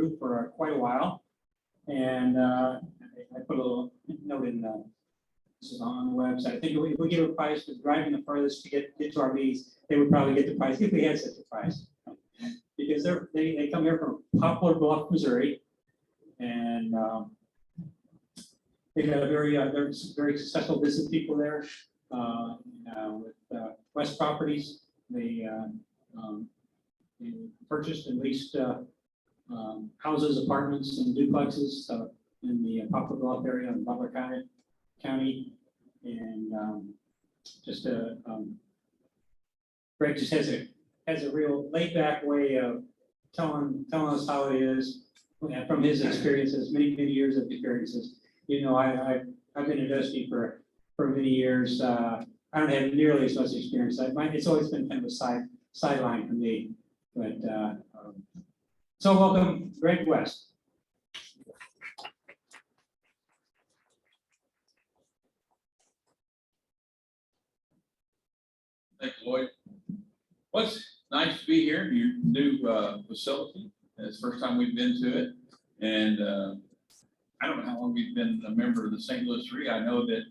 approved for quite a while. And I put a little note in this is on the website. I think if we give a price for driving the furthest to get to our meetings, they would probably get the price if we had such a price. Because they come here from Poplar, Bluff, Missouri, and they've got a very successful business people there with West Properties. They purchased and leased houses, apartments, and duplexes in the Poplar Bluff area in Butler County, and Greg just has a real laid back way of telling us how it is from his experiences, many years of experiences. You know, I've been investing for many years. I don't have nearly as much experience. It's always been kind of a sideline for me. But so welcome, Greg West. Thank you, Lloyd. Well, it's nice to be here in your new facility. It's the first time we've been to it. And I don't know how long we've been a member of the St. Louis STLREIA. I know that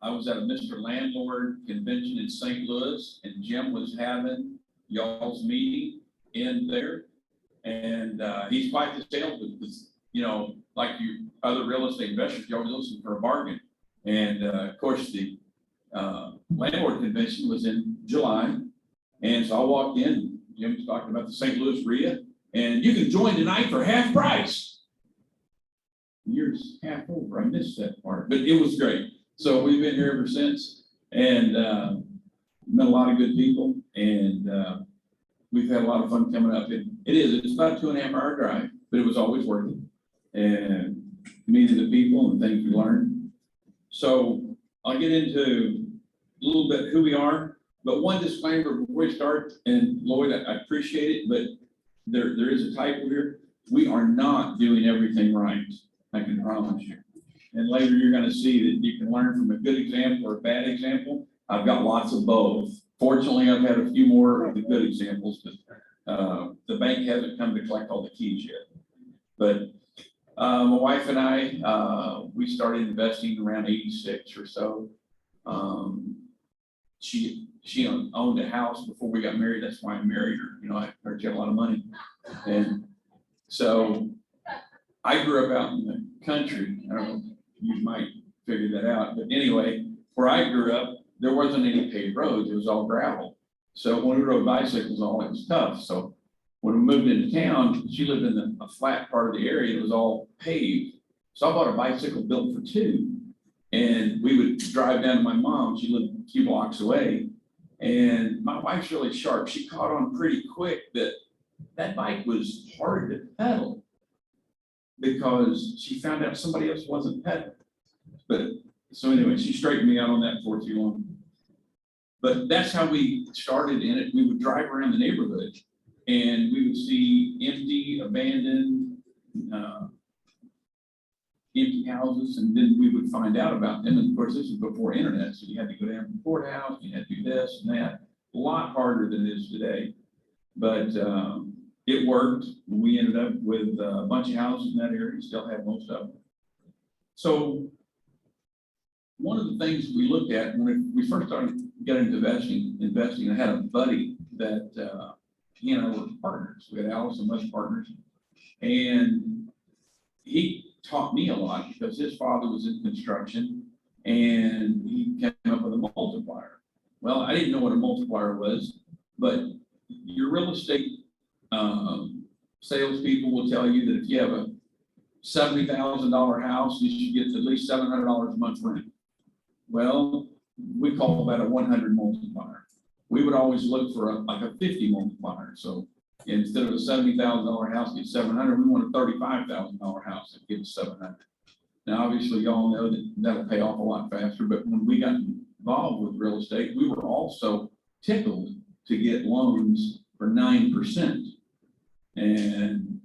I was at a Mr. Landlord convention in St. Louis, and Jim was having y'all's meeting in there. And he's quite the salesman because, you know, like you other real estate investors, you're always looking for a bargain. And of course, the Landlord convention was in July. And so I walked in, Jim was talking about the St. Louis STLREIA, and you can join tonight for half price. Year's half over, I missed that part, but it was great. So we've been here ever since, and met a lot of good people, and we've had a lot of fun coming up. It's about a 2.5 hour drive, but it was always worth it. And meeting the people and things we learned. So I'll get into a little bit who we are, but one disclaimer before we start, and Lloyd, I appreciate it, but there is a typo here. We are not doing everything right, I can promise you. And later you're going to see that you can learn from a good example or a bad example. I've got lots of both. Fortunately, I've had a few more of the good examples, but the bank hasn't come to collect all the keys yet. But my wife and I, we started investing around 86 or so. She owned a house before we got married. That's why I married her. You know, I heard she had a lot of money. And so I grew up out in the country. I don't know, you might figure that out. But anyway, where I grew up, there wasn't any paved roads. It was all gravel. So when we rode bicycles, it was tough. So when we moved into town, she lived in a flat part of the area. It was all paved. So I bought a bicycle built for two. And we would drive down to my mom. She lived a few blocks away. And my wife's really sharp. She caught on pretty quick that bike was hard to pedal because she found out somebody else wasn't pedaling. But so anyway, she straightened me out on that for too long. But that's how we started in it. We would drive around the neighborhood and we would see empty, abandoned, empty houses, and then we would find out about them. And of course, this was before internet, so you had to go down to the courthouse, you had to do this and that. A lot harder than it is today, but it worked. We ended up with a bunch of houses in that area, still have most of them. So one of the things we looked at when we first started getting into investing, I had a buddy that he and I were partners. We had Alice and Wes partners, and he taught me a lot because his father was in construction and he came up with a multiplier. Well, I didn't know what a multiplier was, but your real estate salespeople will tell you that if you have a $70,000 house, you should get at least $700 a month rent. Well, we call that a 100 multiplier. We would always look for like a 50 multiplier. So instead of a $70,000 house get 700, we want a $35,000 house that gives 700. Now, obviously, y'all know that that'll pay off a lot faster. But when we got involved with real estate, we were also tickled to get loans for 9%. And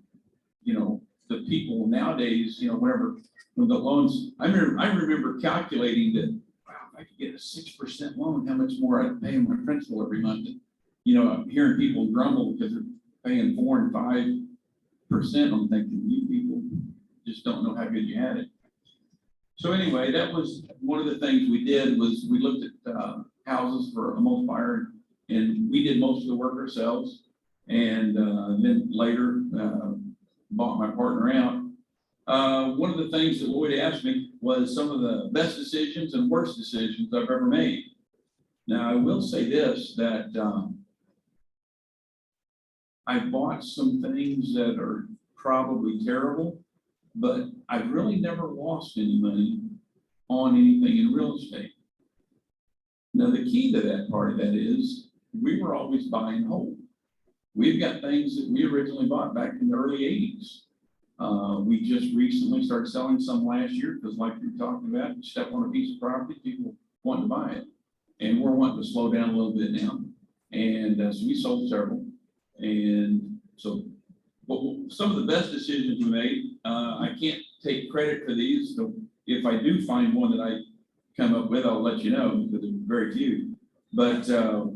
you know, the people nowadays, you know, when the loans, I remember calculating that, wow, if I could get a 6% loan, how much more I'd pay my principal every month. You know, I'm hearing people grumble because they're paying 4 and 5 percent, I'm thinking, you people just don't know how good you had it. So anyway, that was one of the things we did was we looked at houses for a multiplier, and we did most of the work ourselves. And then later bought my partner out. One of the things that Lloyd asked me was some of the best decisions and worst decisions I've ever made. Now, I will say this, that I bought some things that are probably terrible, but I've really never lost any money on anything in real estate. Now, the key to that part of that is we were always buy and hold. We've got things that we originally bought back in the early 80s. We just recently started selling some last year because like you're talking about, you step on a piece of property, people want to buy it. And we're wanting to slow down a little bit now. And so we sold several. And so some of the best decisions we made, I can't take credit for these. So if I do find one that I come up with, I'll let you know because there's very few. But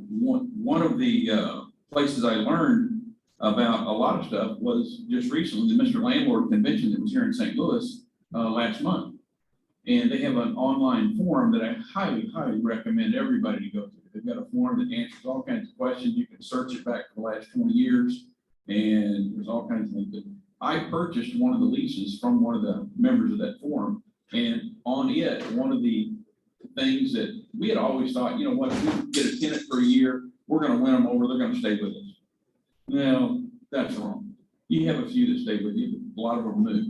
one of the places I learned about a lot of stuff was just recently the Mr. Landlord convention that was here in St. Louis last month. And they have an online forum that I highly, highly recommend everybody to go to. They've got a forum that answers all kinds of questions. You can search it back for the last 20 years, and there's all kinds of things. I purchased one of the leases from one of the members of that forum, and on it, one of the things that we had always thought, you know what, if we get a tenant for a year, we're going to win them over, they're going to stay with us. No, that's wrong. You have a few that stay with you, but a lot of them move.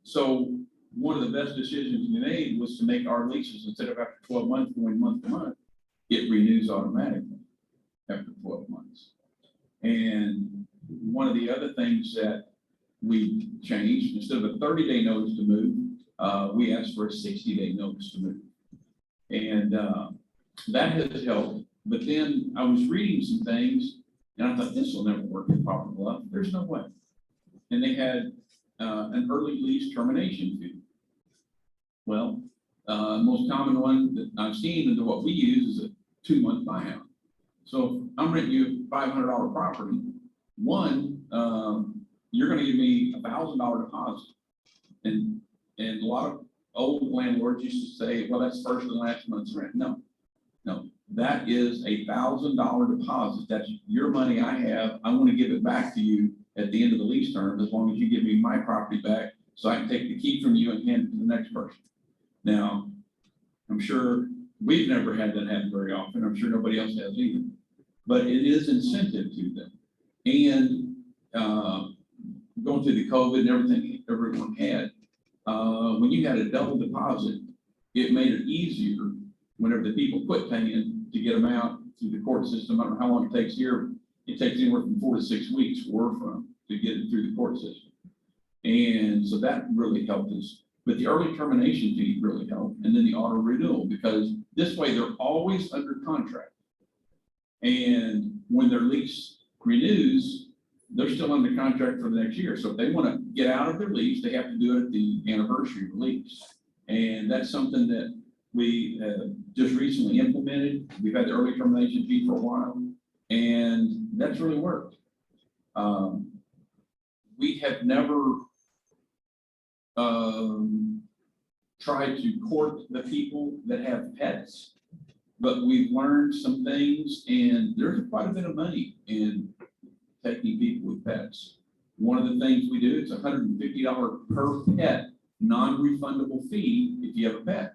So one of the best decisions we made was to make our leases, instead of after 12 months going month to month, it renews automatically after 12 months. And one of the other things that we changed, instead of a 30-day notice to move, we asked for a 60-day notice to move. And that has helped. But then I was reading some things, and I thought, this will never work in Poplar Bluff. There's no way. And they had an early lease termination fee. Well, most common one that I've seen and what we use is a 2-month buyout. So if I'm renting you a $500 property, you're going to give me a $1,000 deposit. And a lot of old landlords used to say, well, that's first and last month's rent. No, that is a $1,000 deposit. That's your money I have. I want to give it back to you at the end of the lease term, as long as you give me my property back so I can take the key from you and hand it to the next person. Now, I'm sure we've never had that happen very often. I'm sure nobody else has either, but it is incentive to them. And going through the COVID and everything everyone had, when you had a double deposit, it made it easier whenever the people quit paying to get them out through the court system. I don't know how long it takes here. It takes anywhere from 4 to 6 weeks to get it through the court system. And so that really helped us. But the early termination fee really helped. And then the auto renewal, because this way they're always under contract. And when their lease renews, they're still under contract for the next year. So if they want to get out of their lease, they have to do it at the anniversary of the lease. And that's something that we just recently implemented. We've had the early termination fee for a while, and that's really worked. We have never tried to court the people that have pets, but we've learned some things, and there's quite a bit of money in taking people with pets. One of the things we do, it's $150 per pet, non-refundable fee if you have a pet.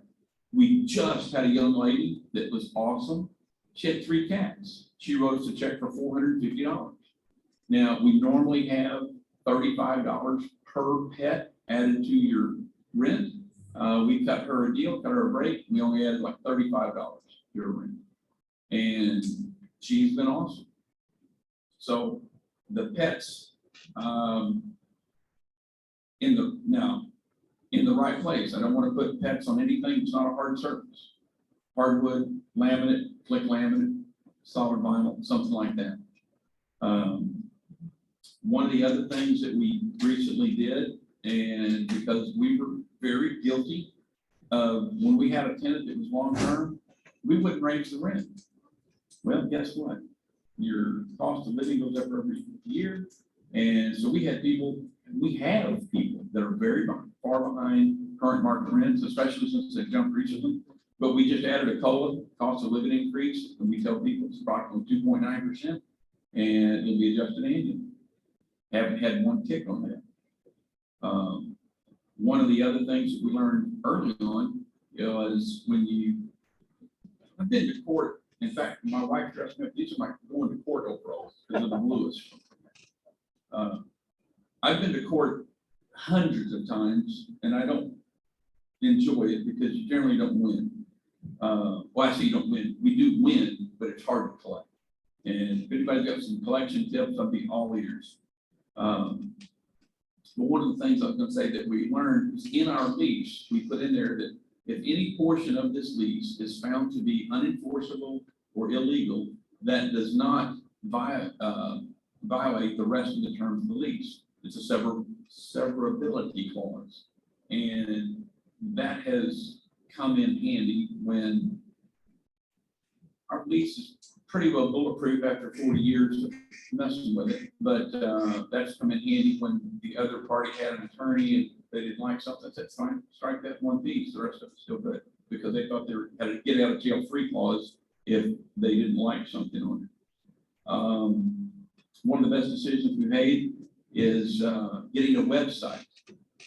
We just had a young lady that was awesome. She had 3 cats. She wrote us a check for $450. Now, we normally have $35 per pet added to your rent. We cut her a deal, cut her a break. We only added like $35 to her rent. And she's been awesome. So the pets in the right place. I don't want to put pets on anything that's not a hard surface. Hardwood, laminate, click laminate, solid vinyl, something like that. One of the other things that we recently did, and because we were very guilty of when we had a tenant that was long-term, we wouldn't raise the rent. Well, guess what? Your cost of living goes up every year. And so we have people that are very far behind current market rents, especially since they jumped recently. But we just added a COLA, cost of living increase, and we tell people it's approximately 2.9%, and it'll be adjusted annually. Haven't had one tick on that. One of the other things that we learned early on is I've been to court. In fact, my wife dressed me up. These are my going to court overalls because of the Lewis. I've been to court hundreds of times, and I don't enjoy it because you generally don't win. Well, I say you don't win. We do win, but it's hard to collect. And if anybody's got some collection tips, I'll be all ears. But one of the things I was going to say that we learned is in our lease, we put in there that if any portion of this lease is found to be unenforceable or illegal, that does not violate the rest of the terms of the lease. It's a severability clause. And that has come in handy when our lease is pretty well bulletproof after 40 years of messing with it. But that's come in handy when the other party had an attorney and they didn't like something. I said, fine, strike that one piece. The rest of it's still good, because they thought they had a get out of jail free clause if they didn't like something on it. One of the best decisions we made is getting a website.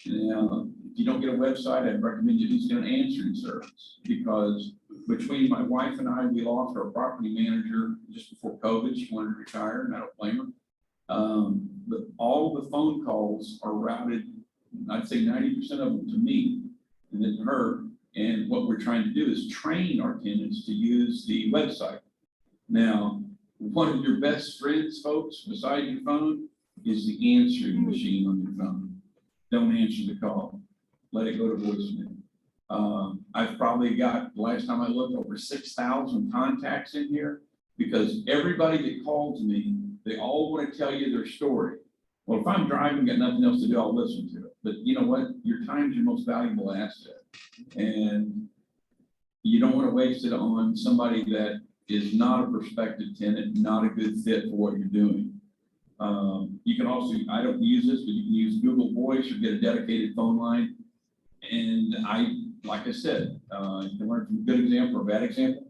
Now, if you don't get a website, I'd recommend you at least get an answering service, because between my wife and I, we lost our property manager just before COVID. She wanted to retire, and I don't blame her. But all the phone calls are routed, I'd say 90% of them to me and then to her. And what we're trying to do is train our tenants to use the website. Now, one of your best friends, folks, beside your phone is the answering machine on your phone. Don't answer the call. Let it go to voicemail. I've probably got, the last time I looked, over 6,000 contacts in here, because everybody that calls me, they all want to tell you their story. Well, if I'm driving, got nothing else to do, I'll listen to it. But you know what? Your time's your most valuable asset. And you don't want to waste it on somebody that is not a prospective tenant, not a good fit for what you're doing. You can also, I don't use this, but you can use Google Voice or get a dedicated phone line. And like I said, you can learn from a good example or a bad example.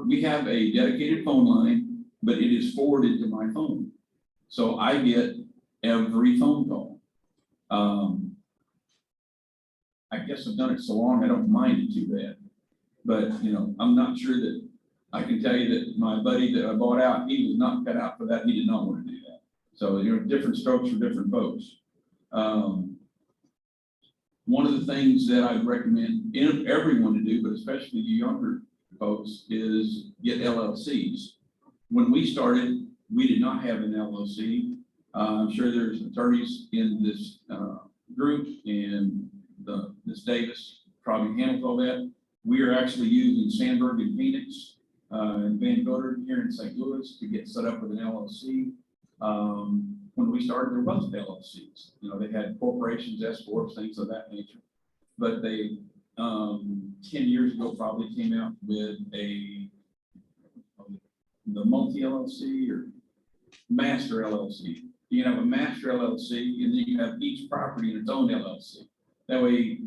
We have a dedicated phone line, but it is forwarded to my phone. So I get every phone call. I guess I've done it so long, I don't mind it too bad. But, I'm not sure that I can tell you that my buddy that I bought out, he was not cut out for that. He did not want to do that. So, different strokes for different folks. One of the things that I'd recommend everyone to do, but especially you younger folks, is get LLCs. When we started, we did not have an LLC. I'm sure there's attorneys in this group, and Ms. Davis probably handles all that. We are actually using Sandberg and Phoenix and Van Goder here in St. Louis to get set up with an LLC. When we started, there wasn't LLCs. They had corporations, S corps, things of that nature. But they, 10 years ago, probably came out with the multi LLC or master LLC. You can have a master LLC, and then you have each property in its own LLC. That way,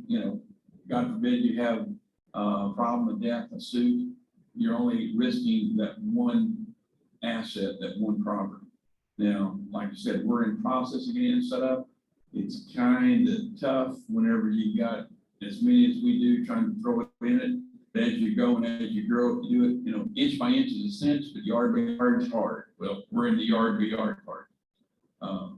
God forbid you have a problem, a death, a suit, you're only risking that one asset, that one property. Now, like I said, we're in process of getting it set up. It's kind of tough whenever you got as many as we do trying to throw it in it. But as you go and as you grow, you do it, inch by inch is a cinch, but yard by yard is hard. Well, we're in the yard by yard part. I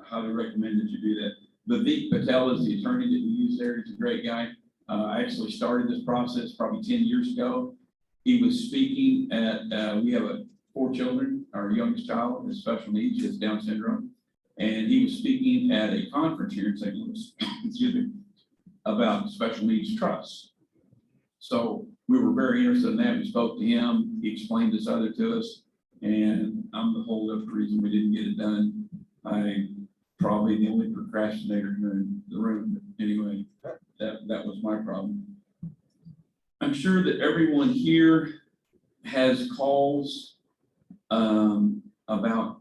highly recommend that you do that. Vivek Patel is the attorney that we use there. He's a great guy. I actually started this process probably 10 years ago. He was speaking at, we have 4 children. Our youngest child has special needs, he has Down syndrome. And he was speaking at a conference here in St. Louis, excuse me, about special needs trusts. So we were very interested in that. We spoke to him. He explained this other to us. And I'm the holdup reason we didn't get it done. I'm probably the only procrastinator here in the room. But anyway, that was my problem. I'm sure that everyone here has calls about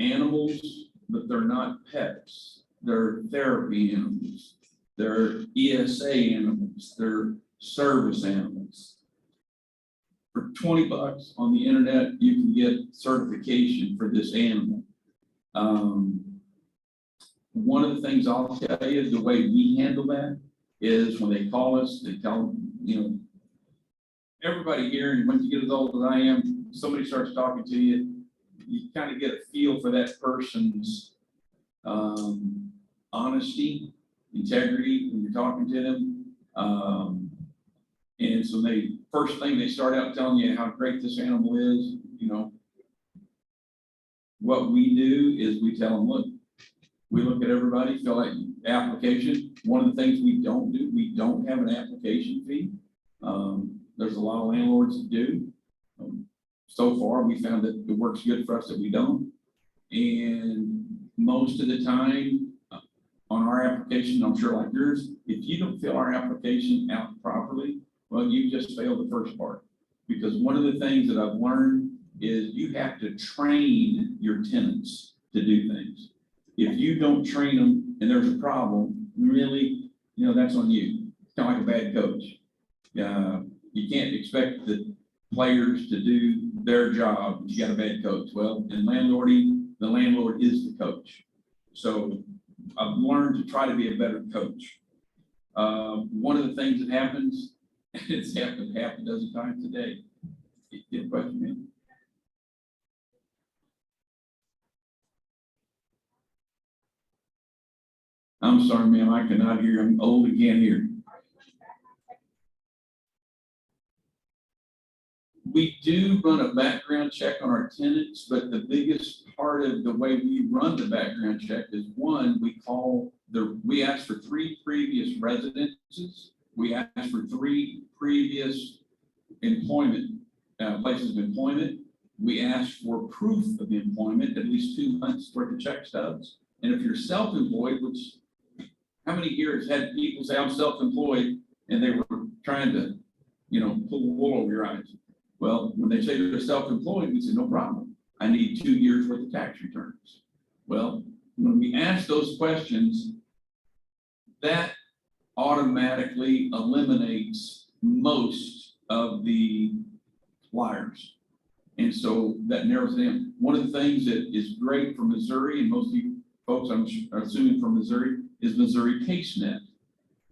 animals, but they're not pets. They're therapy animals. They're ESA animals. They're service animals. For $20 on the internet, you can get certification for this animal. One of the things I'll tell you is the way we handle that is when they call us, they tell them, you know, everybody here, and once you get as old as I am, somebody starts talking to you, you kind of get a feel for that person's honesty, integrity when you're talking to them. And so first thing they start out telling you how great this animal is, you know. What we do is we tell them, look, we look at everybody, fill out the application. One of the things we don't do, we don't have an application fee. There's a lot of landlords that do. So far, we found that it works good for us that we don't. And most of the time on our application, I'm sure like yours, if you don't fill our application out properly, well, you just failed the first part. Because one of the things that I've learned is you have to train your tenants to do things. If you don't train them and there's a problem, really, you know, that's on you. It's kind of like a bad coach. You can't expect the players to do their job if you got a bad coach. Well, in landlording, the landlord is the coach. So I've learned to try to be a better coach. One of the things that happens, and it's happened half a dozen times today. Get a question, man? I'm sorry, ma'am, I cannot hear. I'm old and can't hear. We do run a background check on our tenants, but the biggest part of the way we run the background check is one, we ask for 3 previous residences. We ask for 3 previous employment, places of employment. We ask for proof of employment, at least 2 months worth of check stubs. And if you're self-employed, which how many years had people say I'm self-employed and they were trying to, you know, pull the wool over your eyes? Well, when they say they're self-employed, we say, no problem. I need 2 years worth of tax returns. Well, when we ask those questions, that automatically eliminates most of the liars. And so that narrows it down. One of the things that is great for Missouri, and most of you folks I'm assuming from Missouri, is Missouri CaseNet.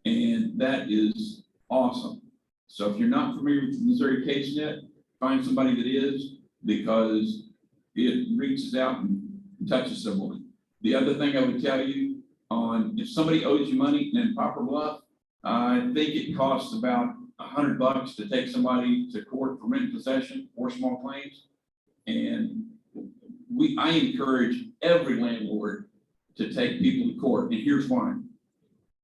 And that is awesome. So if you're not familiar with Missouri CaseNet, find somebody that is, because it reaches out and touches someone. The other thing I would tell you if somebody owes you money in Poplar Bluff, I think it costs about $100 to take somebody to court for rent and possession or small claims. And I encourage every landlord to take people to court. And here's why.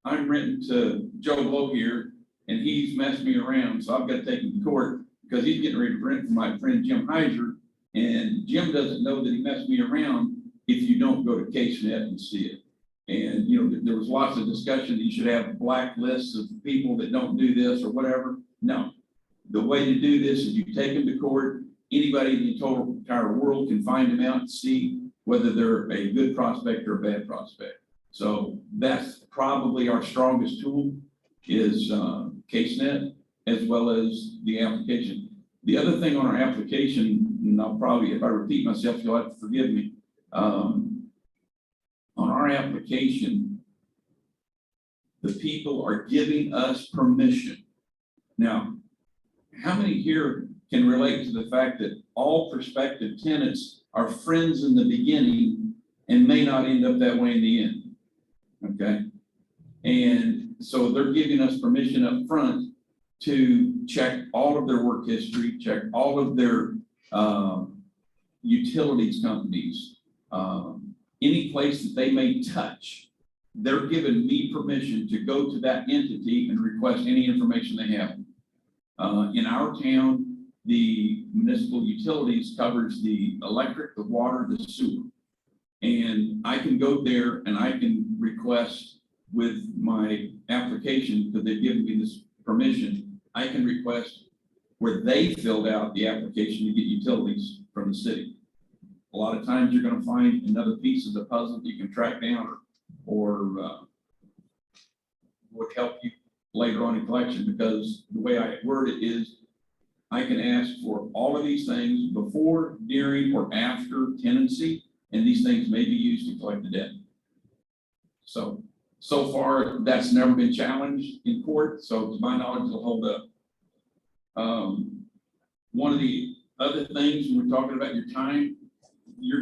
I'm renting to Joe Blow here, and he's messed me around, so I've got to take him to court because he's getting ready to rent from my friend Jim Heiser, and Jim doesn't know that he messed me around if you don't go to CaseNet and see it. And, you know, there was lots of discussion that you should have blacklists of people that don't do this or whatever. No, the way to do this is you take them to court. Anybody in the entire world can find them out and see whether they're a good prospect or a bad prospect. So that's probably our strongest tool is CaseNet, as well as the application. The other thing on our application, and I'll probably, if I repeat myself, you'll have to forgive me. On our application, the people are giving us permission. Now, how many here can relate to the fact that all prospective tenants are friends in the beginning and may not end up that way in the end? Okay. And so they're giving us permission up front to check all of their work history, check all of their utilities companies, any place that they may touch. They're giving me permission to go to that entity and request any information they have. In our town, the municipal utilities covers the electric, the water, the sewer. And I can go there and I can request with my application, because they've given me this permission, I can request where they filled out the application to get utilities from the city. a lot of times you're gonna find another piece of the puzzle that you can track down or would help you later on in collection, because the way I word it is, I can ask for all of these things before, during, or after tenancy, and these things may be used to collect the debt. So far, that's never been challenged in court, so to my knowledge, it'll hold up. One of the other things, when we're talking about your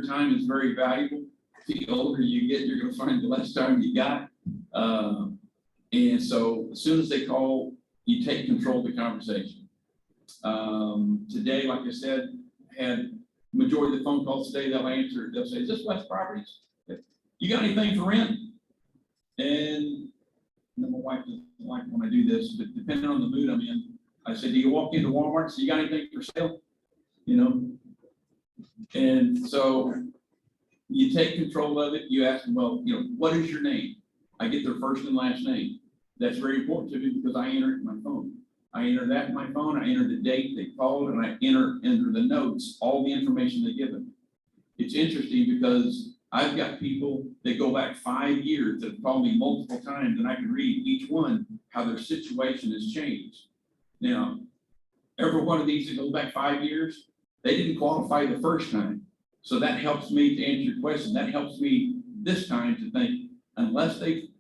time is very valuable. The older you get, you're gonna find the less time you got. And so as soon as they call, you take control of the conversation. Today, like I said, had majority of the phone calls today, they'll answer, they'll say, is this West Properties? You got anything for rent? And my wife doesn't like when I do this, but depending on the mood I'm in, I said, do you walk into Walmart, so you got anything for sale? You know? And so you take control of it, you ask them, well, you know, what is your name? I get their first and last name. That's very important to me because I enter it in my phone. I enter that in my phone, I enter the date they called, and I enter the notes, all the information they give them. It's interesting because I've got people that go back 5 years that have called me multiple times, and I can read each one how their situation has changed. Now, every one of these that goes back 5 years, they didn't qualify the first time. So that helps me to answer your question. That helps me this time to think, unless they've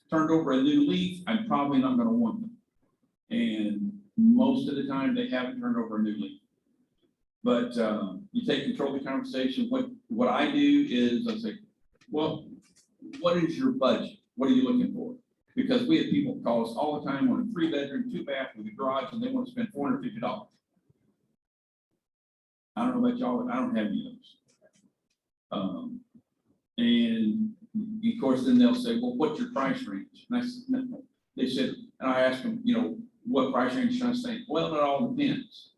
turned over a new leaf, I'm probably not gonna want them. And most of the time, they haven't turned over a new leaf. But you take control of the conversation. What I do is I say, well, what is your budget? What are you looking for? Because we have people call us all the time on a 3-bedroom, 2-bath with a garage, and they want to spend $450. I don't know about y'all, but I don't have any of those. And of course, then they'll say, well, what's your price range? And I said, no. They said, and I asked them, you know, what price range should I say? Well, it all depends.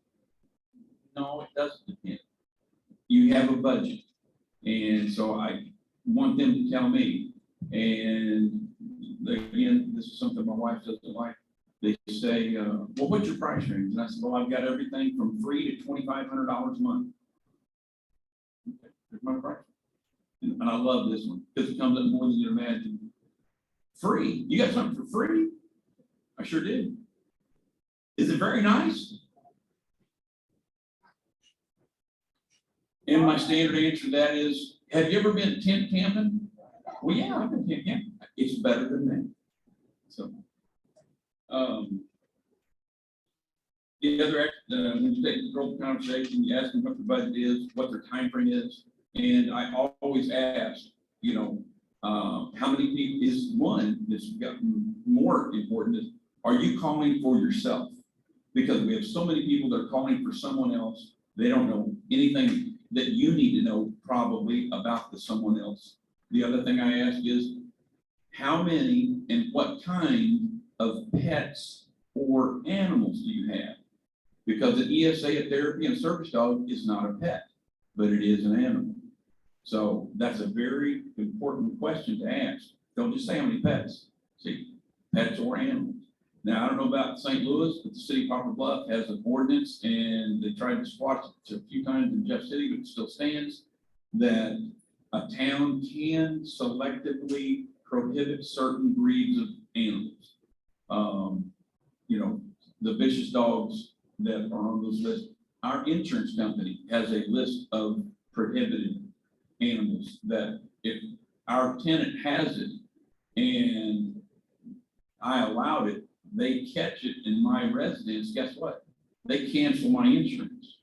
No, it doesn't depend. You have a budget. And so I want them to tell me. And again, this is something my wife doesn't like. They say, well, what's your price range? And I said, well, I've got everything from free to $2,500 a month. Okay, here's my price. And I love this one because it comes up more than you imagine. Free? You got something for free? I sure did. Is it very nice? And my standard answer to that is, have you ever been tent camping? Well, yeah, I've been tent camping. It's better than that. So, the other, when you take control of the conversation, you ask them what the budget is, what their time frame is. And I always ask, you know, how many people is one that's gotten more important is, are you calling for yourself? Because we have so many people that are calling for someone else. They don't know anything that you need to know probably about the someone else. The other thing I ask is, how many and what kind of pets or animals do you have? Because an ESA, a therapy and service dog is not a pet, but it is an animal. So that's a very important question to ask. Don't just say how many pets. See, pets or animals. Now, I don't know about St. Louis, but the city of Poplar Bluff has an ordinance, and they tried to squash it a few times in Jeff City, but it still stands, that a town can selectively prohibit certain breeds of animals. You know, the vicious dogs that are on those lists. Our insurance company has a list of prohibited animals that if our tenant has it and I allowed it, they catch it in my residence, guess what? They cancel my insurance.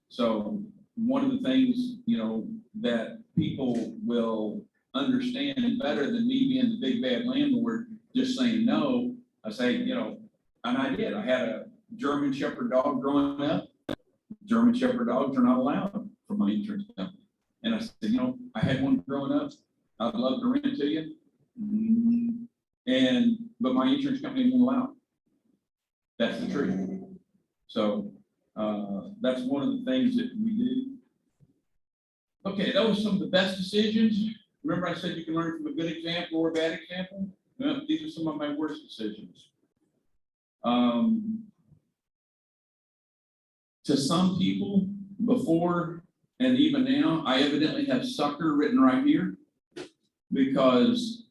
So one of the things, you know, that people will understand better than me being the big bad landlord, just saying no, I say, you know, and I did. I had a German Shepherd dog growing up. German Shepherd dogs are not allowed for my insurance company. And I said, you know, I had one growing up. I'd love to rent it to you. But my insurance company won't allow it. That's the truth. So that's one of the things that we do. Okay, those are some of the best decisions. Remember I said you can learn from a good example or a bad example? Well, these are some of my worst decisions. To some people, before And even now, I evidently have sucker written right here because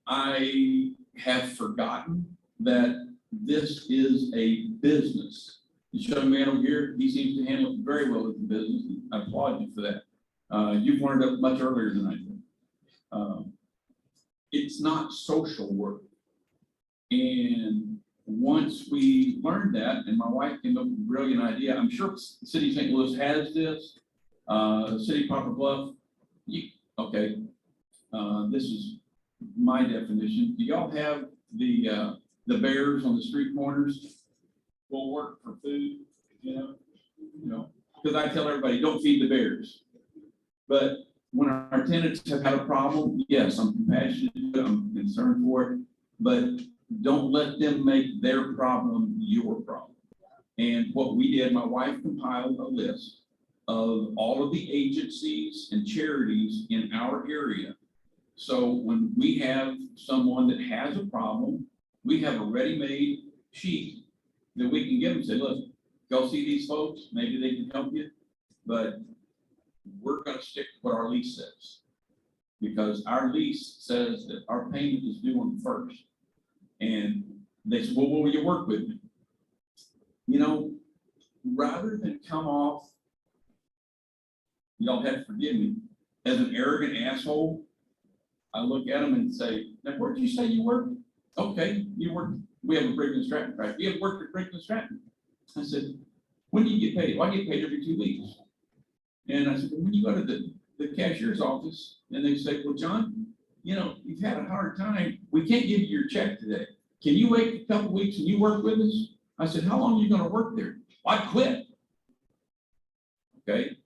I have forgotten that this is a business. The young man over here, he seems to handle it very well as a business. I applaud you for that. You've learned it much earlier than I did. It's not social work. And once we learned that, and my wife came up with a brilliant idea, I'm sure the city of St. Louis has this, the city of Poplar Bluff, okay, this is my definition. Do y'all have the bears on the street corners will work for food, you know, because I tell everybody, don't feed the bears. But when our tenants have had a problem, yes, I'm compassionate, I'm concerned for it, but don't let them make their problem your problem. And what we did, my wife compiled a list of all of the agencies and charities in our area. So when we have someone that has a problem, we have a ready-made sheet that we can give them and say, look, go see these folks, maybe they can help you, but we're gonna stick to what our lease says. Because our lease says that our payment is due on the first. And they said, well, will you work with me? You know, rather than come off, y'all have to forgive me, as an arrogant asshole, I look at them and say, now, where'd you say you work? Okay, you work, we have a Briggs and Stratton practice. You have worked at Briggs and Stratton. I said, when do you get paid? Well, I get paid every 2 weeks. And I said, well, when you go to the cashier's office, and they say, well, John, you know, you've had a hard time. We can't give you your check today. Can you wait a couple weeks and you work with us? I said, how long are you gonna work there? I quit. Okay,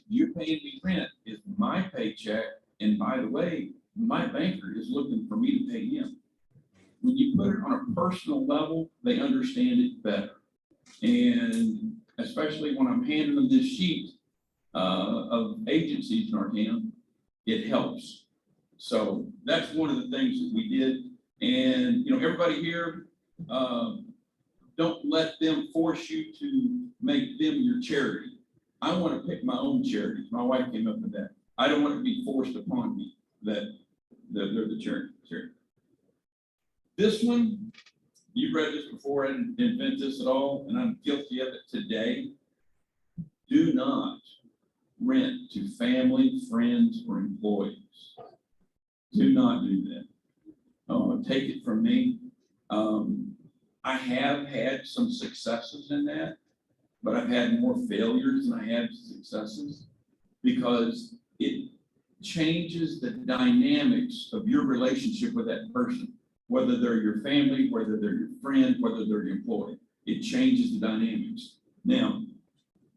you're paying me rent is my paycheck. And by the way, my banker is looking for me to pay him. When you put it on a personal level, they understand it better. And especially when I'm handing them this sheet of agencies in our town, it helps. So that's one of the things that we did. And, you know, everybody here, don't let them force you to make them your charity. I want to pick my own charities. My wife came up with that. I don't want it to be forced upon me that they're the charity. This one, you've read this before. I didn't invent this at all, and I'm guilty of it today. Do not rent to family, friends, or employees. Do not do that. Take it from me. I have had some successes in that, but I've had more failures than I have successes because it changes the dynamics of your relationship with that person, whether they're your family, whether they're your friend, whether they're your employee. It changes the dynamics. Now,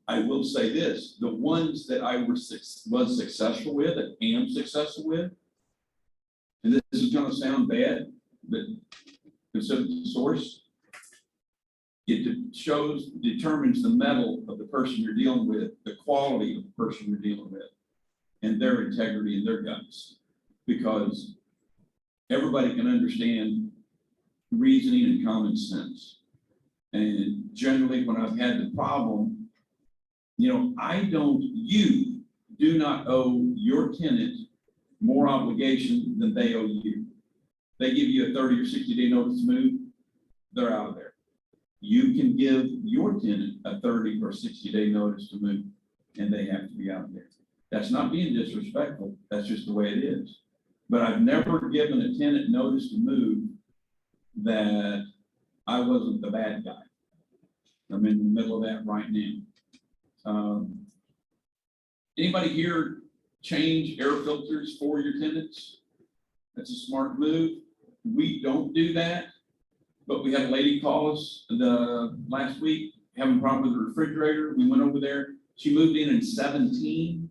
I will say this, the ones that I was successful with, and am successful with, and this is gonna sound bad, but consider the source. It determines the mettle of the person you're dealing with, the quality of the person you're dealing with, and their integrity and their guts. Because everybody can understand reasoning and common sense. And generally, when I've had the problem, you know, you do not owe your tenant more obligation than they owe you. They give you a 30 or 60-day notice to move, they're out of there. You can give your tenant a 30 or 60-day notice to move, and they have to be out there. That's not being disrespectful, that's just the way it is. But I've never given a tenant notice to move that I wasn't the bad guy. I'm in the middle of that right now. Anybody here change air filters for your tenants? That's a smart move. We don't do that, but we had a lady call us last week, having a problem with the refrigerator. We went over there. She moved in 17.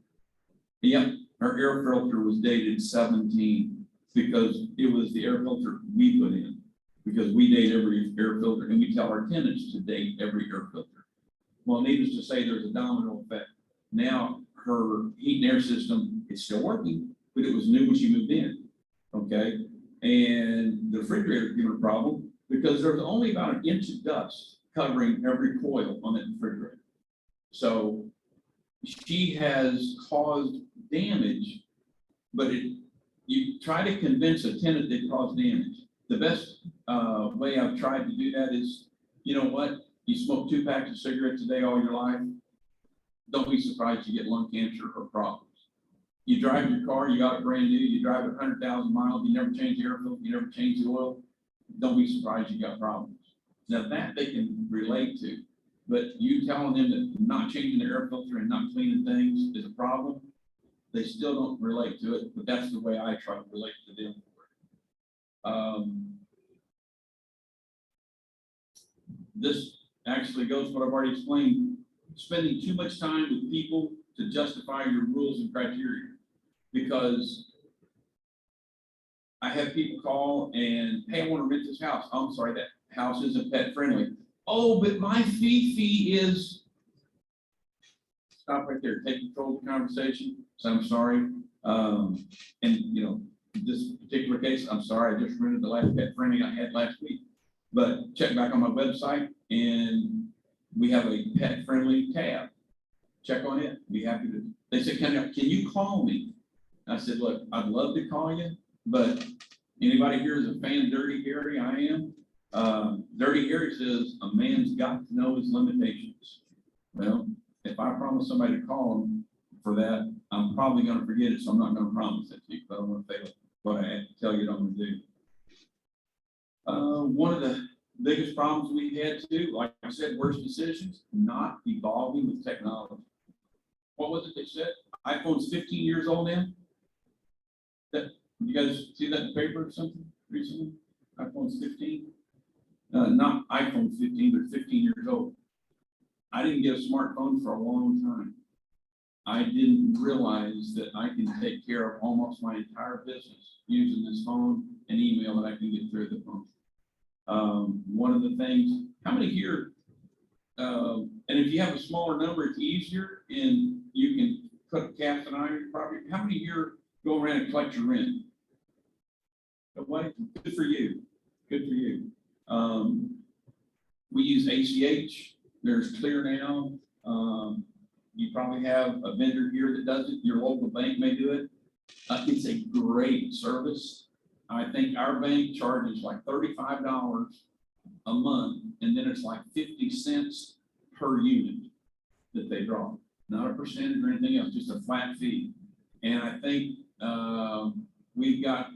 Yep, her air filter was dated 17 because it was the air filter we put in, because we date every air filter and we tell our tenants to date every air filter. Well, needless to say, there's a domino effect. Now her heat and air system is still working, but it was new when she moved in. Okay. And the refrigerator gave her a problem because there was only about 1 inch of dust covering every coil on that refrigerator. So she has caused damage, but you try to convince a tenant that caused damage. The best way I've tried to do that is, you know what? You smoke 2 packs of cigarettes a day all your life. Don't be surprised you get lung cancer or problems. You drive your car, you got it brand new, you drive it 100,000 miles, you never change the air filter, you never change the oil. Don't be surprised you got problems. Now that they can relate to, but you telling them that not changing the air filter and not cleaning things is a problem, they still don't relate to it, but that's the way I try to relate to them. This actually goes what I've already explained, spending too much time with people to justify your rules and criteria. Because I have people call and, hey, I want to rent this house. I'm sorry, that house isn't pet friendly. Oh, but my fee is, stop right there, take control of the conversation. So I'm sorry. And you know, this particular case, I'm sorry, I just rented the last pet friendly I had last week. But check back on my website and we have a pet friendly tab. Check on it. Be happy to. They said, can you call me? I said, look, I'd love to call you, but anybody here is a fan of Dirty Harry? I am. Dirty Harry says a man's got to know his limitations. Well, if I promise somebody to call him for that, I'm probably going to forget it, so I'm not going to promise it to you, but I don't want to fail what I tell you that I'm going to do. One of the biggest problems we had too, like I said, worst decisions, not evolving with technology. What was it they said? iPhone's 15 years old now? That, you guys see that in the paper or something recently? iPhone's 15? Not iPhone 15, but 15 years old. I didn't get a smartphone for a long time. I didn't realize that I can take care of almost my entire business using this phone and email that I can get through the phone. One of the things, how many here, and if you have a smaller number, it's easier and you can put a cast and iron property. How many here go around and collect your rent? Nobody? Good for you. Good for you. We use ACH. There's Clear now. You probably have a vendor here that does it. Your local bank may do it. It's a great service. I think our bank charges like $35 a month, and then it's like 50 cents per unit that they draw. Not a percentage or anything else, just a flat fee. And I think we've got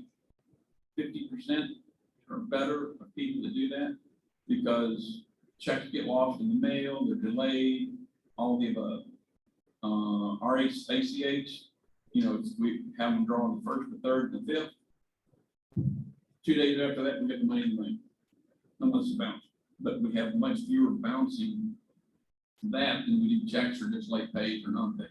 50% or better of people that do that because checks get lost in the mail, they're delayed, all the above. Our ACH, you know, we have them draw on the 1st, the 3rd, and the 5th. 2 days after that, we get the money in the bank, unless it's bounced. But we have much fewer bouncing that than we do checks or just late pays or non-pays.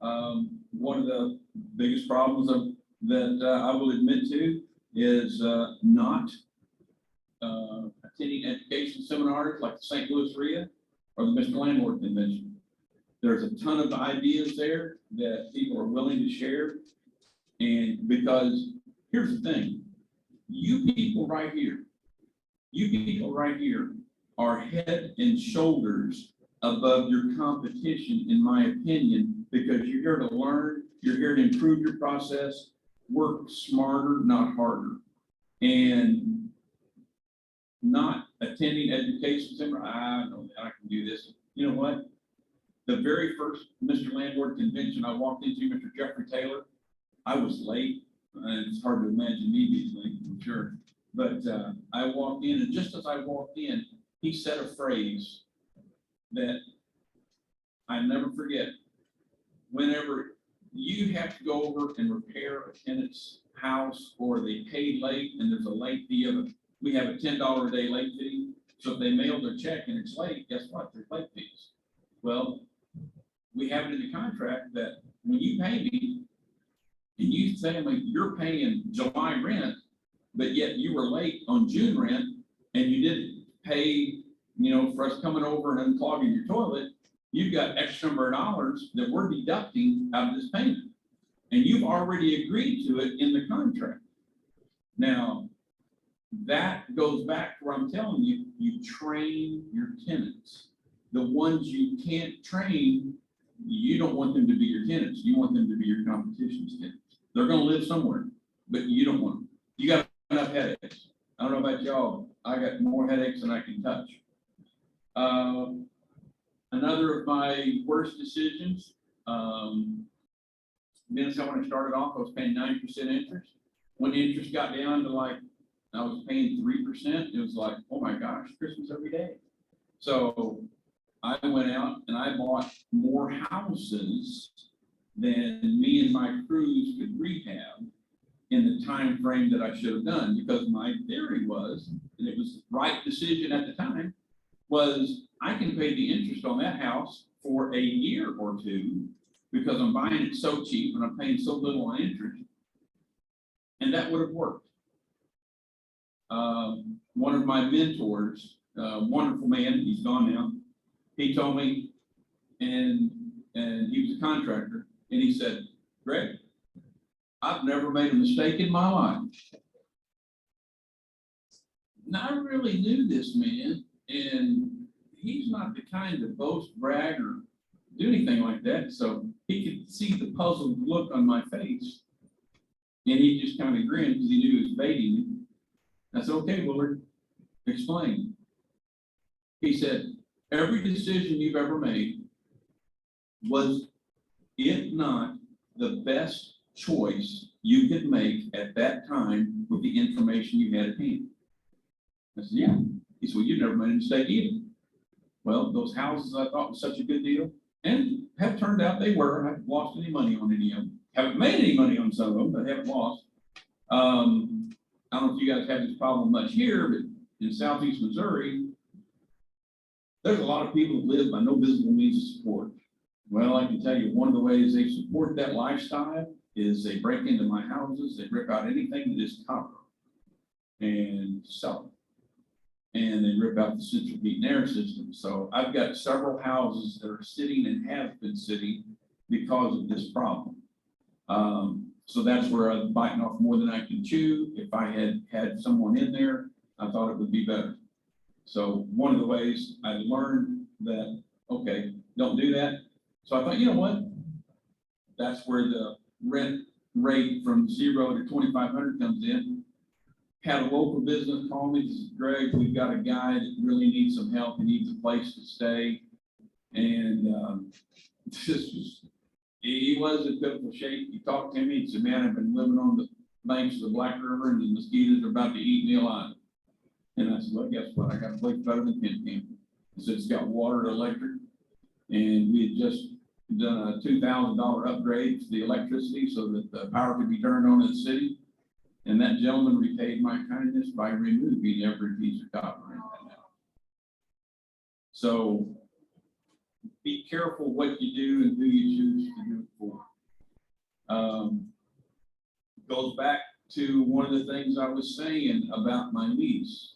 One of the biggest problems that I will admit to is not attending education seminars like the STLREIA or the Mr. Landlord Convention. There's a ton of ideas there that people are willing to share. And because here's the thing, you people right here are head and shoulders above your competition, in my opinion, because you're here to learn, you're here to improve your process, work smarter, not harder. And not attending education seminar, I know I can do this. You know what? The very first Mr. Landlord convention I walked into, Mr. Jeffrey Taylor, I was late. And it's hard to imagine me being late, I'm sure. But I walked in, and just as I walked in, he said a phrase that I never forget. Whenever you have to go over and repair a tenant's house, or they paid late and there's a late fee we have a $10 a day late fee. So if they mail their check and it's late, guess what? There's late fees. Well, we have it in the contract that when you pay me, and you say, like, you're paying July rent, but yet you were late on June rent, and you didn't pay, you know, for us coming over and unclogging your toilet, you've got X number of dollars that we're deducting out of this payment. And you've already agreed to it in the contract. Now, that goes back to where I'm telling you, you train your tenants. The ones you can't train, you don't want them to be your tenants. You want them to be your competition's tenants. They're gonna live somewhere, but you don't want them. You got enough headaches. I don't know about y'all. I got more headaches than I can touch. Another of my worst decisions, Vince, when I started off, I was paying 9% interest. When the interest got down to like, I was paying 3%, it was like, oh my gosh, Christmas every day. So I went out and I bought more houses than me and my crews could rehab in the time frame that I should have done, because my theory was, and it was the right decision at the time, was I can pay the interest on that house for a year or two because I'm buying it so cheap and I'm paying so little on interest. And that would have worked. One of my mentors, wonderful man, he's gone now, he told me, and he was a contractor, and he said, Greg, I've never made a mistake in my life. Now, I really knew this man, and he's not the kind to boast, brag, or do anything like that. So he could see the puzzled look on my face, and he just kind of grinned because he knew he was baiting me. I said, okay, Willard, explain. He said, every decision you've ever made, was it not the best choice you could make at that time with the information you had at hand? I said, yeah. He said, well, you've never made a mistake either. Well, those houses I thought was such a good deal, and have turned out they were. I haven't lost any money on any of them. Haven't made any money on some of them, but haven't lost. I don't know if you guys have this problem much here, but in southeast Missouri, there's a lot of people that live by no visible means of support. Well, I can tell you one of the ways they support that lifestyle is they break into my houses, they rip out anything that is copper and sell it. And they rip out the central heat and air system. So I've got several houses that are sitting and have been sitting because of this problem. So that's where I'm biting off more than I can chew. If I had had someone in there, I thought it would be better. So one of the ways I learned that, okay, don't do that. So I thought, you know what? That's where the rent rate from 0 to 2,500 comes in. Had a local business call me, this is Greg, we've got a guy that really needs some help, he needs a place to stay. And he was in pitiful shape. He talked to me, he said, man, I've been living on the banks of the Black River and the mosquitoes are about to eat me alive. And I said, well, guess what? I got a place better than Kent Camp. He said, it's got water and electric. And we had just done a $2,000 upgrade to the electricity so that the power could be turned on in the city. And that gentleman repaid my kindness by removing every piece of copper in that house. So be careful what you do and who you choose to do it for. Goes back to one of the things I was saying about my lease.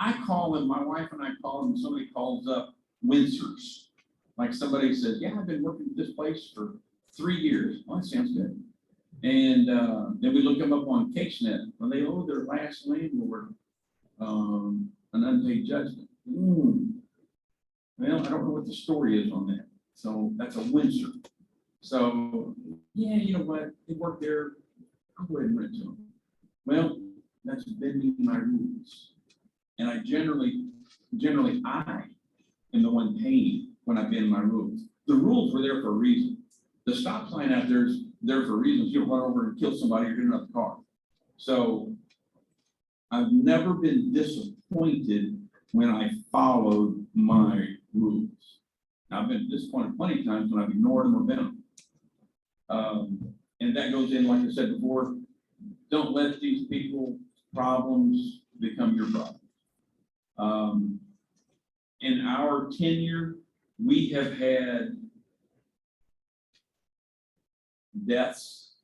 I call them, my wife and I call them, somebody calls up Winsors. Like somebody says, yeah, I've been working at this place for 3 years. Well, that sounds good. And then we look them up on CaseNet. When they owe their last landlord an unpaid judgment. Well, I don't know what the story is on that. So that's a Windsor. So, yeah, you know what? They work there. I'll go ahead and rent to them. Well, that's bending my rules. And I generally I am the one paying when I bend my rules. The rules were there for a reason. The stop sign out there is there for reasons. You don't run over and kill somebody or hit another car. So I've never been disappointed when I followed my rules. I've been disappointed plenty of times when I've ignored them or bent them. And that goes in, like I said before, don't let these people's problems become your problem. In our tenure, we have had deaths,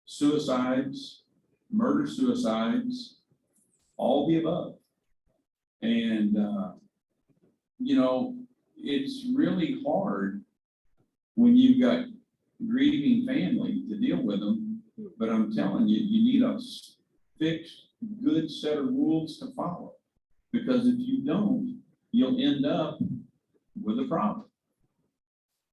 suicides, murder-suicides, all the above. And, you know, it's really hard when you've got grieving family to deal with them, but I'm telling you, you need a fixed, good set of rules to follow. Because if you don't, you'll end up with a problem.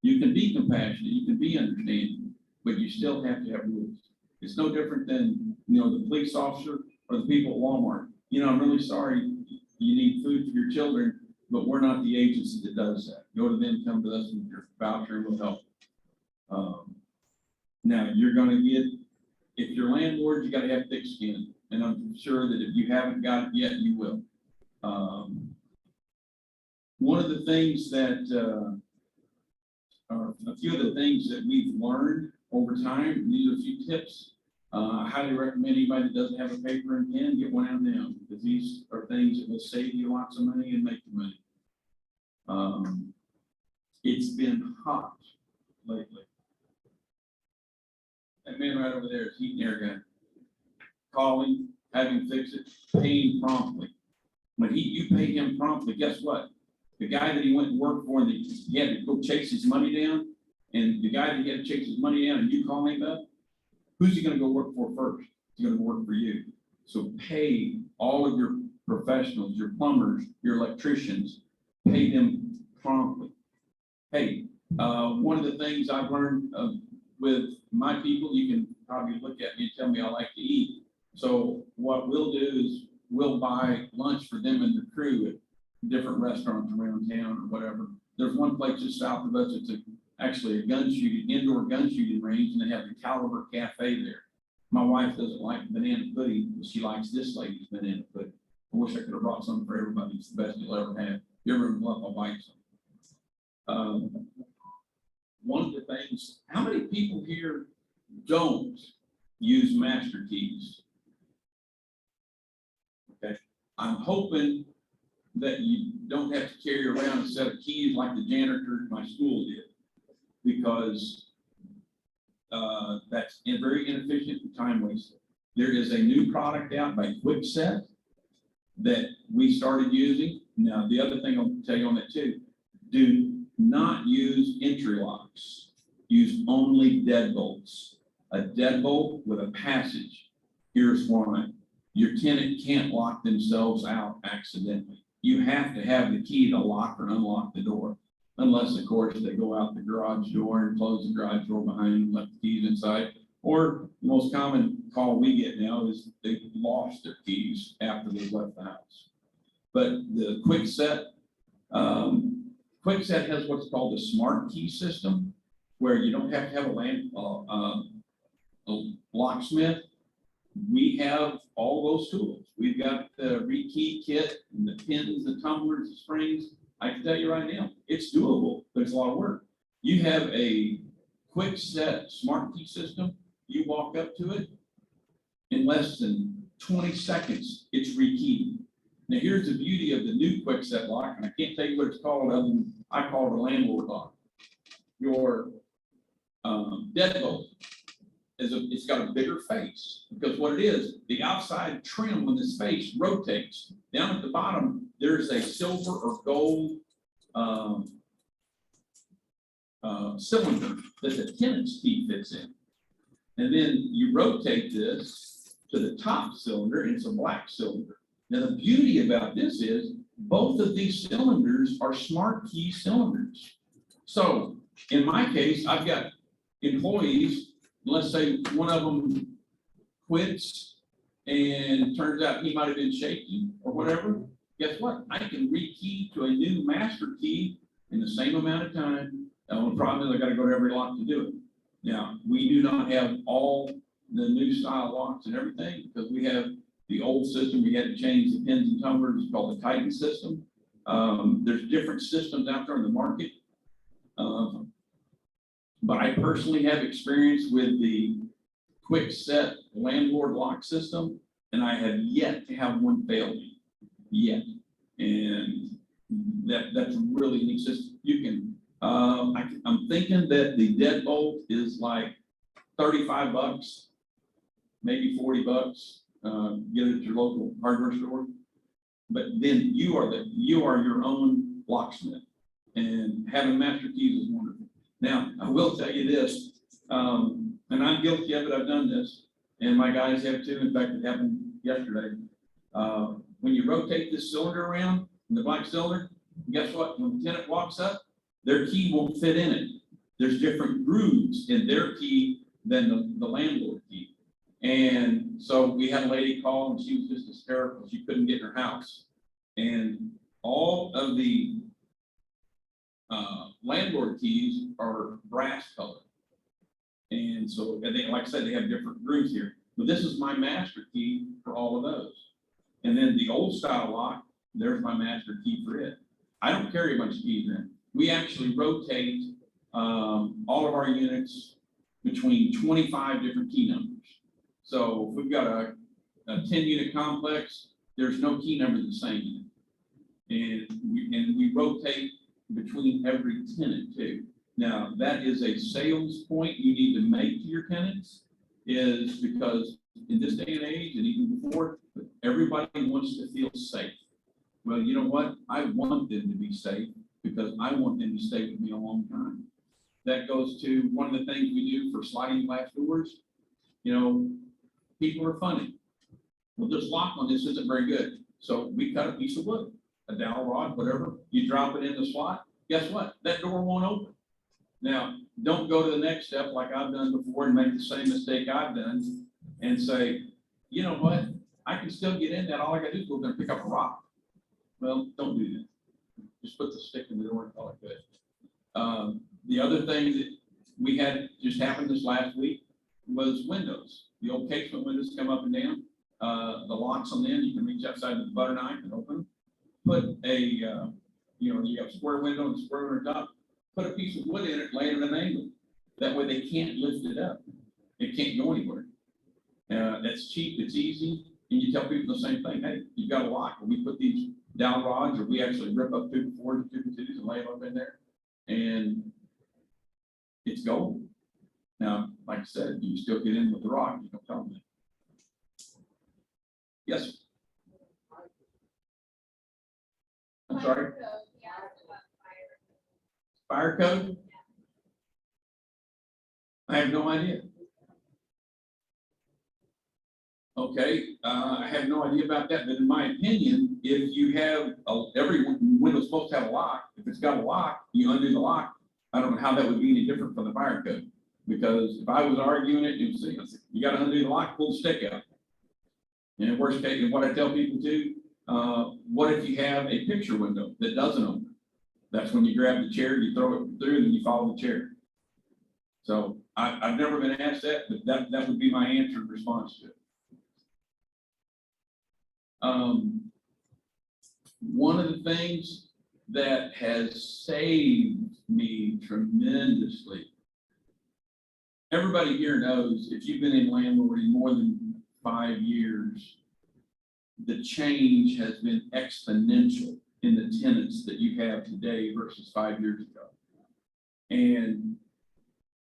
You can be compassionate, you can be understanding, but you still have to have rules. It's no different than, the police officer or the people at Walmart. I'm really sorry, you need food for your children, but we're not the agency that does that. Go to them, come to us with your voucher, and we'll help. Now, you're gonna get, if you're landlord, you gotta have thick skin, and I'm sure that if you haven't got it yet, you will. One of the things that, or a few of the things that we've learned over time, these are a few tips. I highly recommend anybody that doesn't have a paper and pen, get one out now, because these are things that will save you lots of money and make you money. It's been hot lately. That man right over there is heat and air guy. Calling, having fix it, paying promptly. When you pay him promptly, guess what? The guy that he went to work for, and he had to go chase his money down, and the guy that he had to chase his money down, and you call him up, who's he gonna go work for first? He's gonna work for you. So pay all of your professionals, your plumbers, your electricians, pay them promptly. Hey, one of the things I've learned with my people, you can probably look at me and tell me I like to eat. So what we'll do is we'll buy lunch for them and their crew at different restaurants around town or whatever. There's one place just south of us, it's actually a indoor gun shooting range, and they have the Caliber Cafe there. My wife doesn't like banana pudding, but she likes this lady's banana pudding. I wish I could have brought some for everybody. It's the best you'll ever have. If you're ever in Bluff, I'll buy you some. One of the things, how many people here don't use master keys? Okay, I'm hoping that you don't have to carry around a set of keys like the janitor at my school did, because that's very inefficient and time wasting. There is a new product out by Quickset that we started using. Now, the other thing I'll tell you on that too, do not use entry locks. Use only deadbolts. A deadbolt with a passage. Here's why. Your tenant can't lock themselves out accidentally. You have to have the key to lock or unlock the door. Unless, of course, they go out the garage door and close the garage door behind them, left the keys inside. Or the most common call we get now is they've lost their keys after they've left the house. But the Quickset has what's called a smart key system, where you don't have to have a locksmith. We have all those tools. We've got the rekey kit and the pins, the tumblers, the springs. I can tell you right now, it's doable, but it's a lot of work. You have a Quickset smart key system. You walk up to it, in less than 20 seconds, it's rekeyed. Now, here's the beauty of the new Quickset lock, and I can't tell you what it's called other than I call it a Landlord lock. Your deadbolt it's got a bigger face, because what it is, the outside trim on this face rotates. Down at the bottom, there's a silver or gold cylinder that the tenant's key fits in. And then you rotate this to the top cylinder, and it's a black cylinder. Now, the beauty about this is both of these cylinders are smart key cylinders. So in my case, I've got employees, let's say one of them quits and turns out he might have been shaky or whatever. Guess what? I can rekey to a new master key in the same amount of time. The only problem is I got to go to every lock to do it. Now, we do not have all the new style locks and everything, because we have the old system. We had to change the pins and tumblers. It's called the Titan system. There's different systems out there in the market. But I personally have experience with the Quickset Landlord lock system, and I have yet to have one fail me, yet. And that's a really neat system. You can, I'm thinking that the deadbolt is like $35, maybe $40. Get it at your local hardware store. But then you are your own locksmith, and having master keys is wonderful. Now, I will tell you this, and I'm guilty of it. I've done this, and my guys have too. In fact, it happened yesterday. when you rotate this cylinder around, in the black cylinder, guess what? When the tenant walks up, their key won't fit in it. There's different grooves in their key than the landlord key. And so we had a lady call and she was just hysterical. She couldn't get in her house. And all of the landlord keys are brass colored. And so, and they, like I said, they have different grooves here. But this is my master key for all of those. And then the old style lock, there's my master key for it. I don't carry a bunch of keys in. We actually rotate all of our units between 25 different key numbers. So if we've got a 10-unit complex, there's no key number the same. And we rotate between every tenant too. Now, that is a sales point you need to make to your tenants, is because in this day and age, and even before, everybody wants to feel safe. Well, you know what? I want them to be safe because I want them to stay with me a long time. That goes to one of the things we do for sliding glass doors. You know, people are funny. Well, this lock on this isn't very good. So we cut a piece of wood, a dowel rod, whatever. You drop it in the slot. Guess what? That door won't open. Now, don't go to the next step like I've done before and make the same mistake I've done and say, you know what? I can still get in that. All I got to do is go there and pick up a rock. Well, don't do that. Just put the stick in the door and call it good. The other thing that we had just happened this last week was windows. The old casement windows come up and down. The locks on them, you can reach outside with the butter knife and open them. Put a, you know, you have a square window and a square window top. Put a piece of wood in it, lay it at an angle. That way they can't lift it up. It can't go anywhere. That's cheap, it's easy. And you tell people the same thing. Hey, you've got a lock. We put these dowel rods, or we actually rip up 2x4s and 2x2s and lay them up in there. And it's gold. Now, like I said, you still get in with the rock. You don't tell them that. Yes, sir. I'm sorry. Fire code? I have no idea. Okay, I have no idea about that, but in my opinion, if you have, every window's supposed to have a lock. If it's got a lock, you undo the lock. I don't know how that would be any different from the fire code. Because if I was arguing it, you'd see, you gotta undo the lock, pull the stick out. And in worst case, and what I tell people too, what if you have a picture window that doesn't open? That's when you grab the chair, you throw it through, and you follow the chair. So I've never been asked that, but that would be my answer in response to it. One of the things that has saved me tremendously, everybody here knows if you've been in landlording more than 5 years, the change has been exponential in the tenants that you have today versus 5 years ago. And,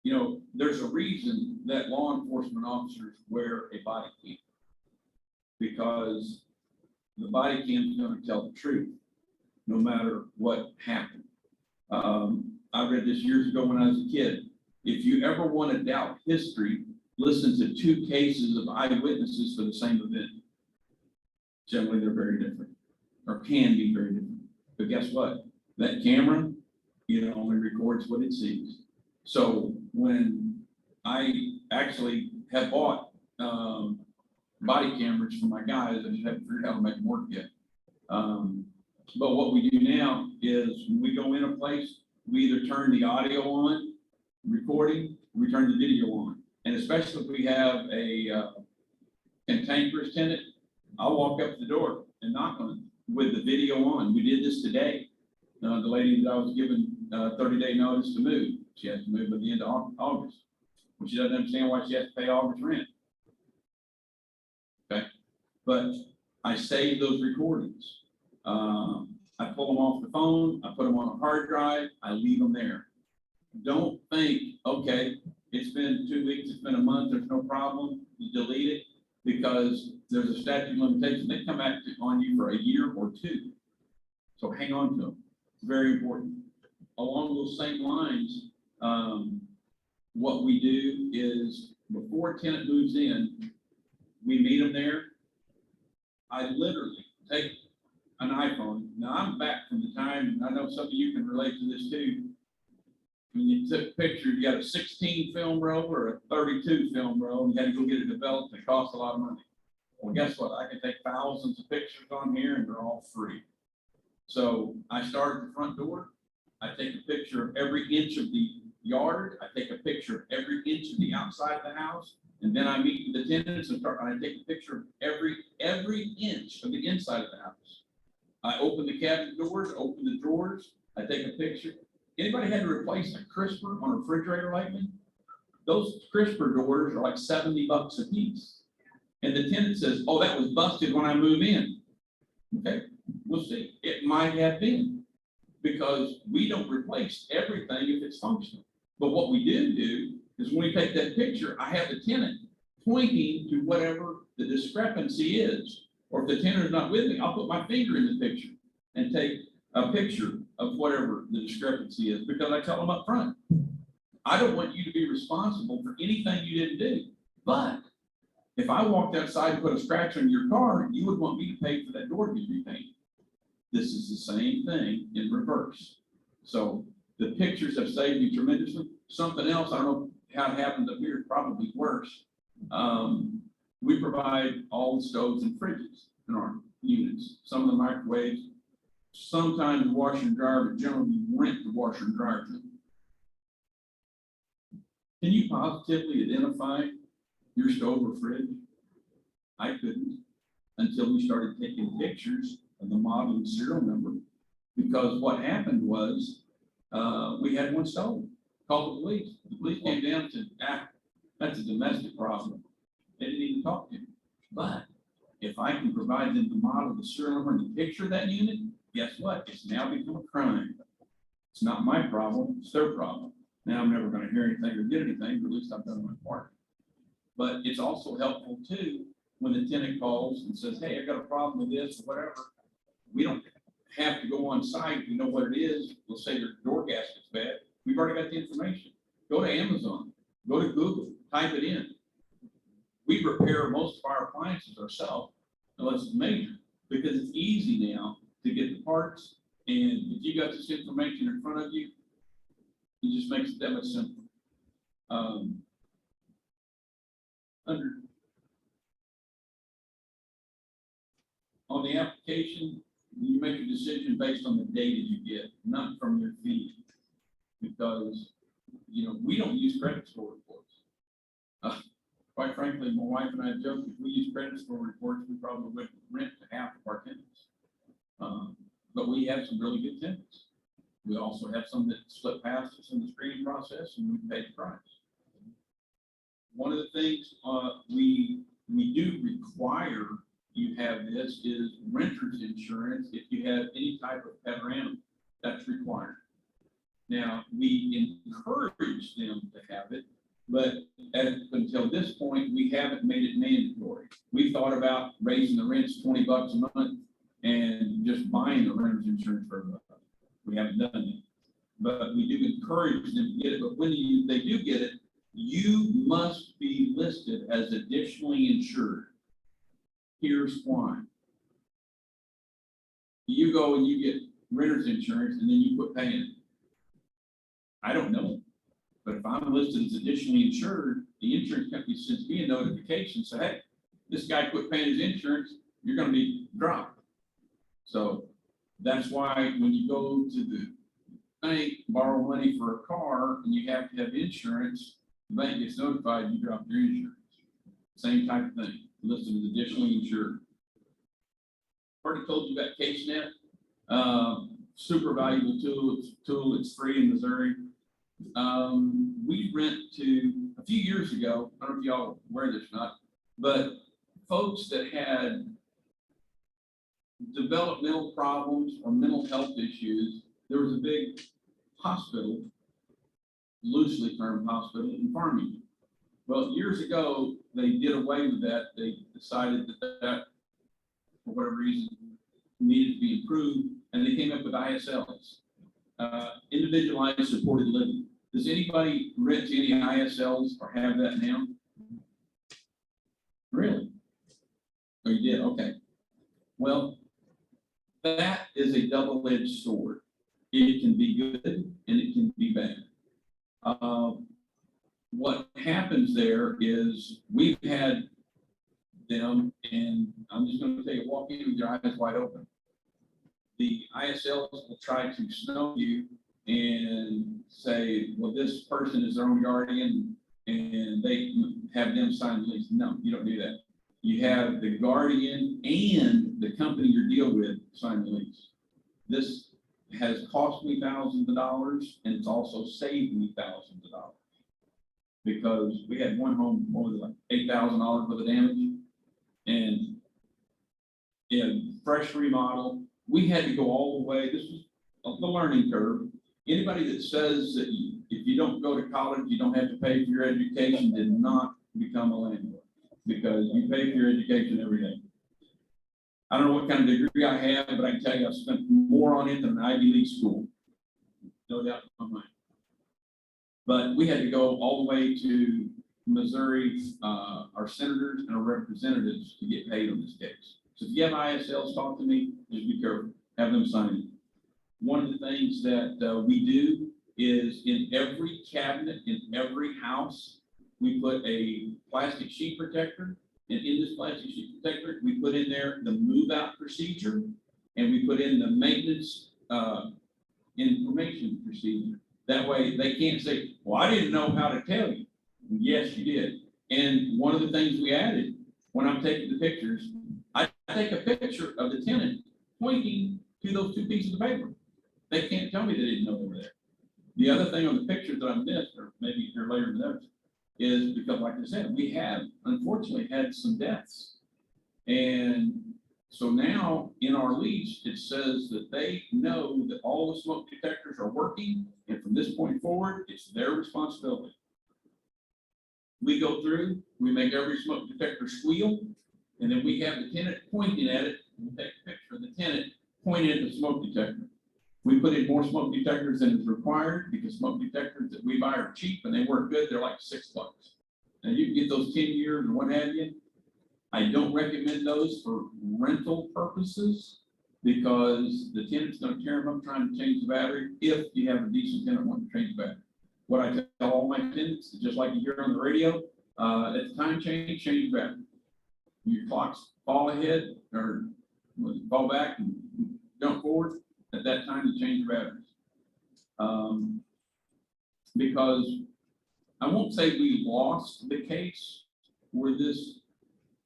you know, there's a reason that law enforcement officers wear a body cam, because the body cam is going to tell the truth, no matter what happened. I read this years ago when I was a kid. If you ever want to doubt history, listen to 2 cases of eyewitnesses for the same event. Generally, they're very different, or can be very different. But guess what? That camera, it only records what it sees. So when I actually have bought body cameras for my guys, I just haven't figured out how to make them work yet. But what we do now is when we go in a place, we either turn the audio on, recording, we turn the video on. And especially if we have a cantankerous tenant, I'll walk up to the door and knock on it with the video on. We did this today. The lady that I was given 30-day notice to move, she has to move by the end of August. Well, she doesn't understand why she has to pay August rent. Okay, but I save those recordings. I pull them off the phone, I put them on a hard drive, I leave them there. Don't think, okay, it's been 2 weeks, it's been a month, there's no problem, you delete it, because there's a statute of limitations. They come back on you for a year or 2. So hang on to them. It's very important. Along those same lines, what we do is before a tenant moves in, we meet them there. I literally take an iPhone. Now, I'm back from the time, I know some of you can relate to this too. When you took pictures, you got a 16 film roll or a 32 film roll, and you had to go get it developed, and it cost a lot of money. Well, guess what? I can take thousands of pictures on here, and they're all free. So I start at the front door. I take a picture of every inch of the yard. I take a picture of every inch of the outside of the house. And then I meet with the tenants and I take a picture of every inch of the inside of the house. I open the cabinet doors, open the drawers. I take a picture. Anybody had to replace a crisper on a refrigerator lately? Those crisper doors are like $70 a piece. And the tenant says, oh, that was busted when I move in. Okay, we'll see. It might have been, because we don't replace everything if it's functional. But what we do is when we take that picture, I have the tenant pointing to whatever the discrepancy is. Or if the tenant is not with me, I'll put my finger in the picture and take a picture of whatever the discrepancy is, because I tell them up front, I don't want you to be responsible for anything you didn't do. But if I walked outside and put a scratch on your car, you would want me to pay for that door to be repainted. This is the same thing in reverse. So the pictures have saved me tremendously. Something else, I don't know how it happens up here, probably worse. We provide all the stoves and fridges in our units, some of the microwaves, sometimes the washer and dryer, but generally we rent the washer and dryer to them. Can you positively identify your stove or fridge? I couldn't until we started taking pictures of the model and serial number, because what happened was we had one stolen. Called the police. The police came down and said, that's a domestic problem. They didn't even talk to me. But if I can provide them the model, the serial number, and the picture of that unit, guess what? It's now become a crime. It's not my problem, it's their problem. Now I'm never going to hear anything or get anything, but at least I've done my part. But it's also helpful too when the tenant calls and says, hey, I got a problem with this or whatever. We don't have to go on site. We know what it is. We'll say their door gasket's bad. We've already got the information. Go to Amazon, go to Google, type it in. We repair most of our appliances ourselves, unless it's major, because it's easy now to get the parts. And if you got this information in front of you, it just makes it that much simpler. On the application, you make a decision based on the data you get, not from your fee. Because, we don't use credit score reports. Quite frankly, my wife and I joke, if we use credit score reports, we probably would rent to half of our tenants. But we have some really good tenants. We also have some that slip past us in the screening process, and we pay the price. One of the things we do require you have this is renter's insurance if you have any type of pet or animal. That's required. Now, we encourage them to have it, but until this point, we haven't made it mandatory. We thought about raising the rents $20 a month and just buying the renter's insurance for everybody. We haven't done it, but we do encourage them to get it. But when they do get it, you must be listed as additionally insured. Here's why. You go and you get renter's insurance and then you quit paying it. I don't know. But if I'm listed as additionally insured, the insurance company sends me a notification, say, hey, this guy quit paying his insurance, you're going to be dropped. So that's why when you go to the bank, borrow money for a car, and you have to have insurance, the bank gets notified you dropped your insurance. Same type of thing, listed as additionally insured. Already told you about CaseNet. Super valuable tool. It's free in Missouri. We rent to, a few years ago, I don't know if y'all are aware of this or not, but folks that had developmental problems or mental health issues, there was a big hospital, loosely termed hospital, in Farmington. Well, years ago, they did away with that. They decided that for whatever reason, needed to be improved, and they came up with ISLs, individualized supported living. Does anybody rent to any ISLs or have that now? Really? Oh, you did? Okay. Well, that is a double-edged sword. It can be good and it can be bad. What happens there is we've had them, and I'm just going to tell you, walk in with your eyes wide open. The ISLs will try to snow you and say, well, this person is their own guardian, and they have them sign the lease. No, you don't do that. You have the guardian and the company you deal with sign the lease. This has cost me thousands of dollars, and it's also saved me thousands of dollars. Because we had one home, more than like $8,000 worth of damage, and in fresh remodel, we had to go all the way. This was the learning curve. Anybody that says that if you don't go to college, you don't have to pay for your education did not become a landlord, because you pay for your education every day. I don't know what kind of degree I have, but I can tell you I've spent more on it than an Ivy League school. No doubt in my mind. But we had to go all the way to Missouri, our senators and our representatives to get paid on this case. So if you have ISLs talk to me, just be careful, have them sign it. One of the things that we do is in every cabinet, in every house, we put a plastic sheet protector. And in this plastic sheet protector, we put in there the move out procedure, and we put in the maintenance information procedure. That way they can't say, well, I didn't know how to tell you. Yes, you did. And one of the things we added when I'm taking the pictures, I take a picture of the tenant pointing to those two pieces of paper. They can't tell me they didn't know they were there. The other thing on the picture that I missed, or maybe you're later in those, is because, like I said, we have unfortunately had some deaths. And so now in our lease, it says that they know that all the smoke detectors are working, and from this point forward, it's their responsibility. We go through, we make every smoke detector squeal, and then we have the tenant pointing at it. We take a picture of the tenant pointing at the smoke detector. We put in more smoke detectors than is required, because smoke detectors that we buy are cheap and they work good. They're like $6. Now you can get those 10 years or what have you. I don't recommend those for rental purposes, because the tenant's going to tear them up trying to change the battery if you have a decent tenant wanting to change the battery. What I tell all my tenants, just like you hear on the radio, at the time change the battery. Your clocks fall ahead or fall back and jump forward. At that time, to change your batteries. Because I won't say we lost the case where this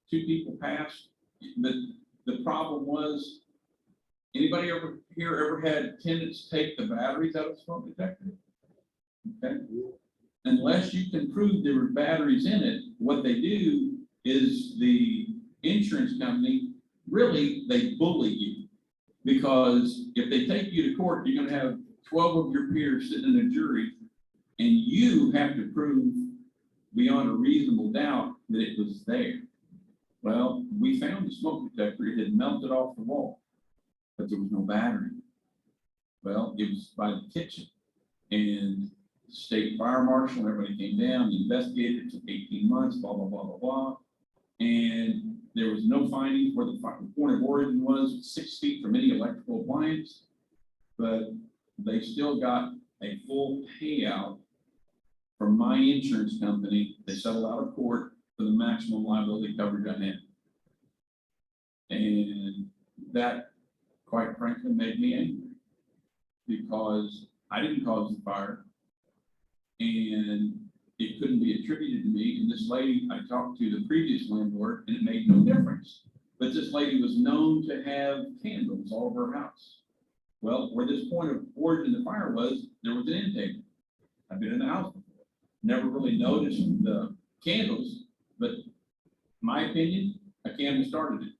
two people passed, but the problem was, anybody ever had tenants take the batteries out of the smoke detector? Okay. Unless you can prove there were batteries in it, what they do is the insurance company, really, they bully you. Because if they take you to court, you're going to have 12 of your peers sitting in a jury, and you have to prove beyond a reasonable doubt that it was there. Well, we found the smoke detector. It had melted off the wall, but there was no battery. Well, it was by the kitchen, and the state fire marshal, everybody came down, investigated. It took 18 months, blah, blah, blah, blah, blah. And there was no findings where the point of origin was 6 feet from any electrical appliance, but they still got a full payout from my insurance company. They settled out of court for the maximum liability coverage I had. And that, quite frankly, made me angry, because I didn't cause the fire, and it couldn't be attributed to me. And this lady, I talked to the previous landlord, and it made no difference. But this lady was known to have candles all over her house. Well, where this point of origin of the fire was, there was an intake. I've been in the house before. Never really noticed the candles, but my opinion, a candle started it.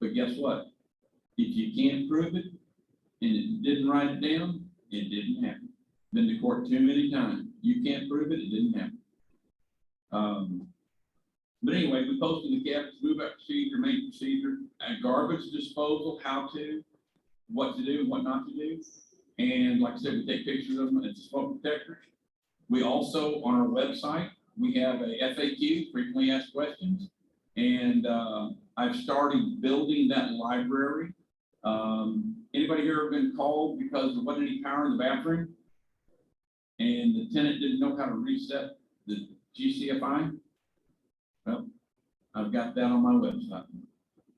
But guess what? If you can't prove it, and it didn't write it down, it didn't happen. Been to court too many times. You can't prove it, it didn't happen. But anyway, we posted the cabinets, move out procedure, maintenance procedure, garbage disposal, how to, what to do and what not to do. And like I said, we take pictures of them. It's smoke detectors. We also, on our website, we have a FAQ, frequently asked questions. And I've started building that library. Anybody here ever been called because there wasn't any power in the bathroom? And the tenant didn't know how to reset the GCFI? Well, I've got that on my website.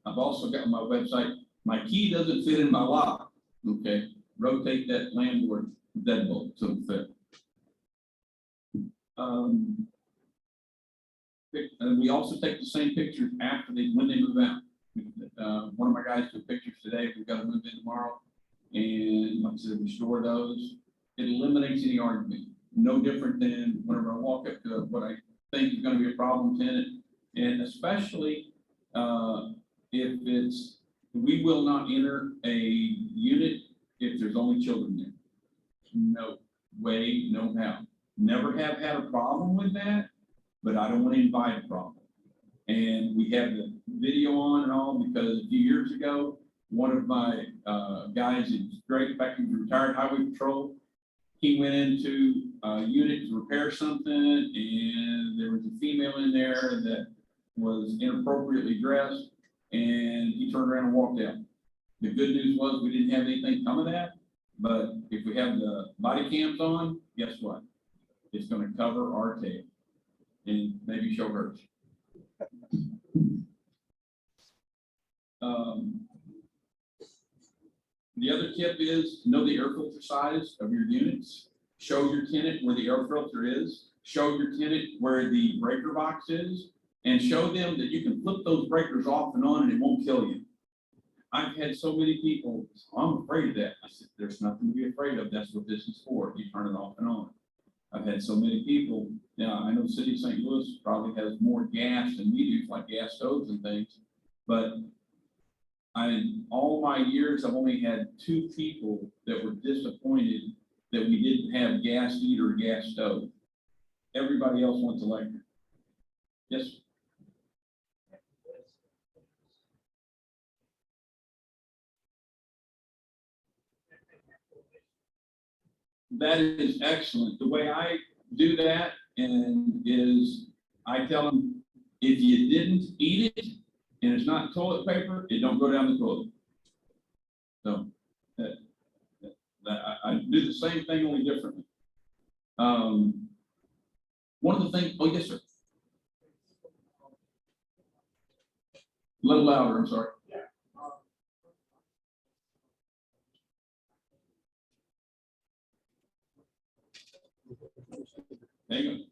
I've also got on my website, my key doesn't fit in my lock, okay? Rotate that landlord deadbolt to fit. And we also take the same pictures after when they move out. One of my guys took pictures today. We've got to move in tomorrow. And like I said, we store those. It eliminates any argument. No different than whenever I walk up to what I think is going to be a problem tenant. And especially if we will not enter a unit if there's only children there. No way, no how. Never have had a problem with that, but I don't want to invite a problem. And we have the video on and all because a few years ago, one of my guys is great, in fact, he was retired highway patrol. He went into a unit to repair something, and there was a female in there that was inappropriately dressed, and he turned around and walked out. The good news was we didn't have anything come of that, but if we have the body cams on, guess what? It's going to cover our tail and maybe show hers. The other tip is know the air filter size of your units. Show your tenant where the air filter is. Show your tenant where the breaker box is, and show them that you can flip those breakers off and on and it won't kill you. I've had so many people, I'm afraid of that. I said, there's nothing to be afraid of. That's what this is for. You turn it off and on. I've had so many people. Now, I know the city of St. Louis probably has more gas than we do, like gas stoves and things, but in all my years, I've only had 2 people that were disappointed that we didn't have gas heater or gas stove. Everybody else wants electric. Yes. That is excellent. The way I do that is I tell them, if you didn't eat it and it's not toilet paper, it don't go down the toilet. So I do the same thing, only differently. One of the things, oh yes, sir. A little louder, I'm sorry. Hang on.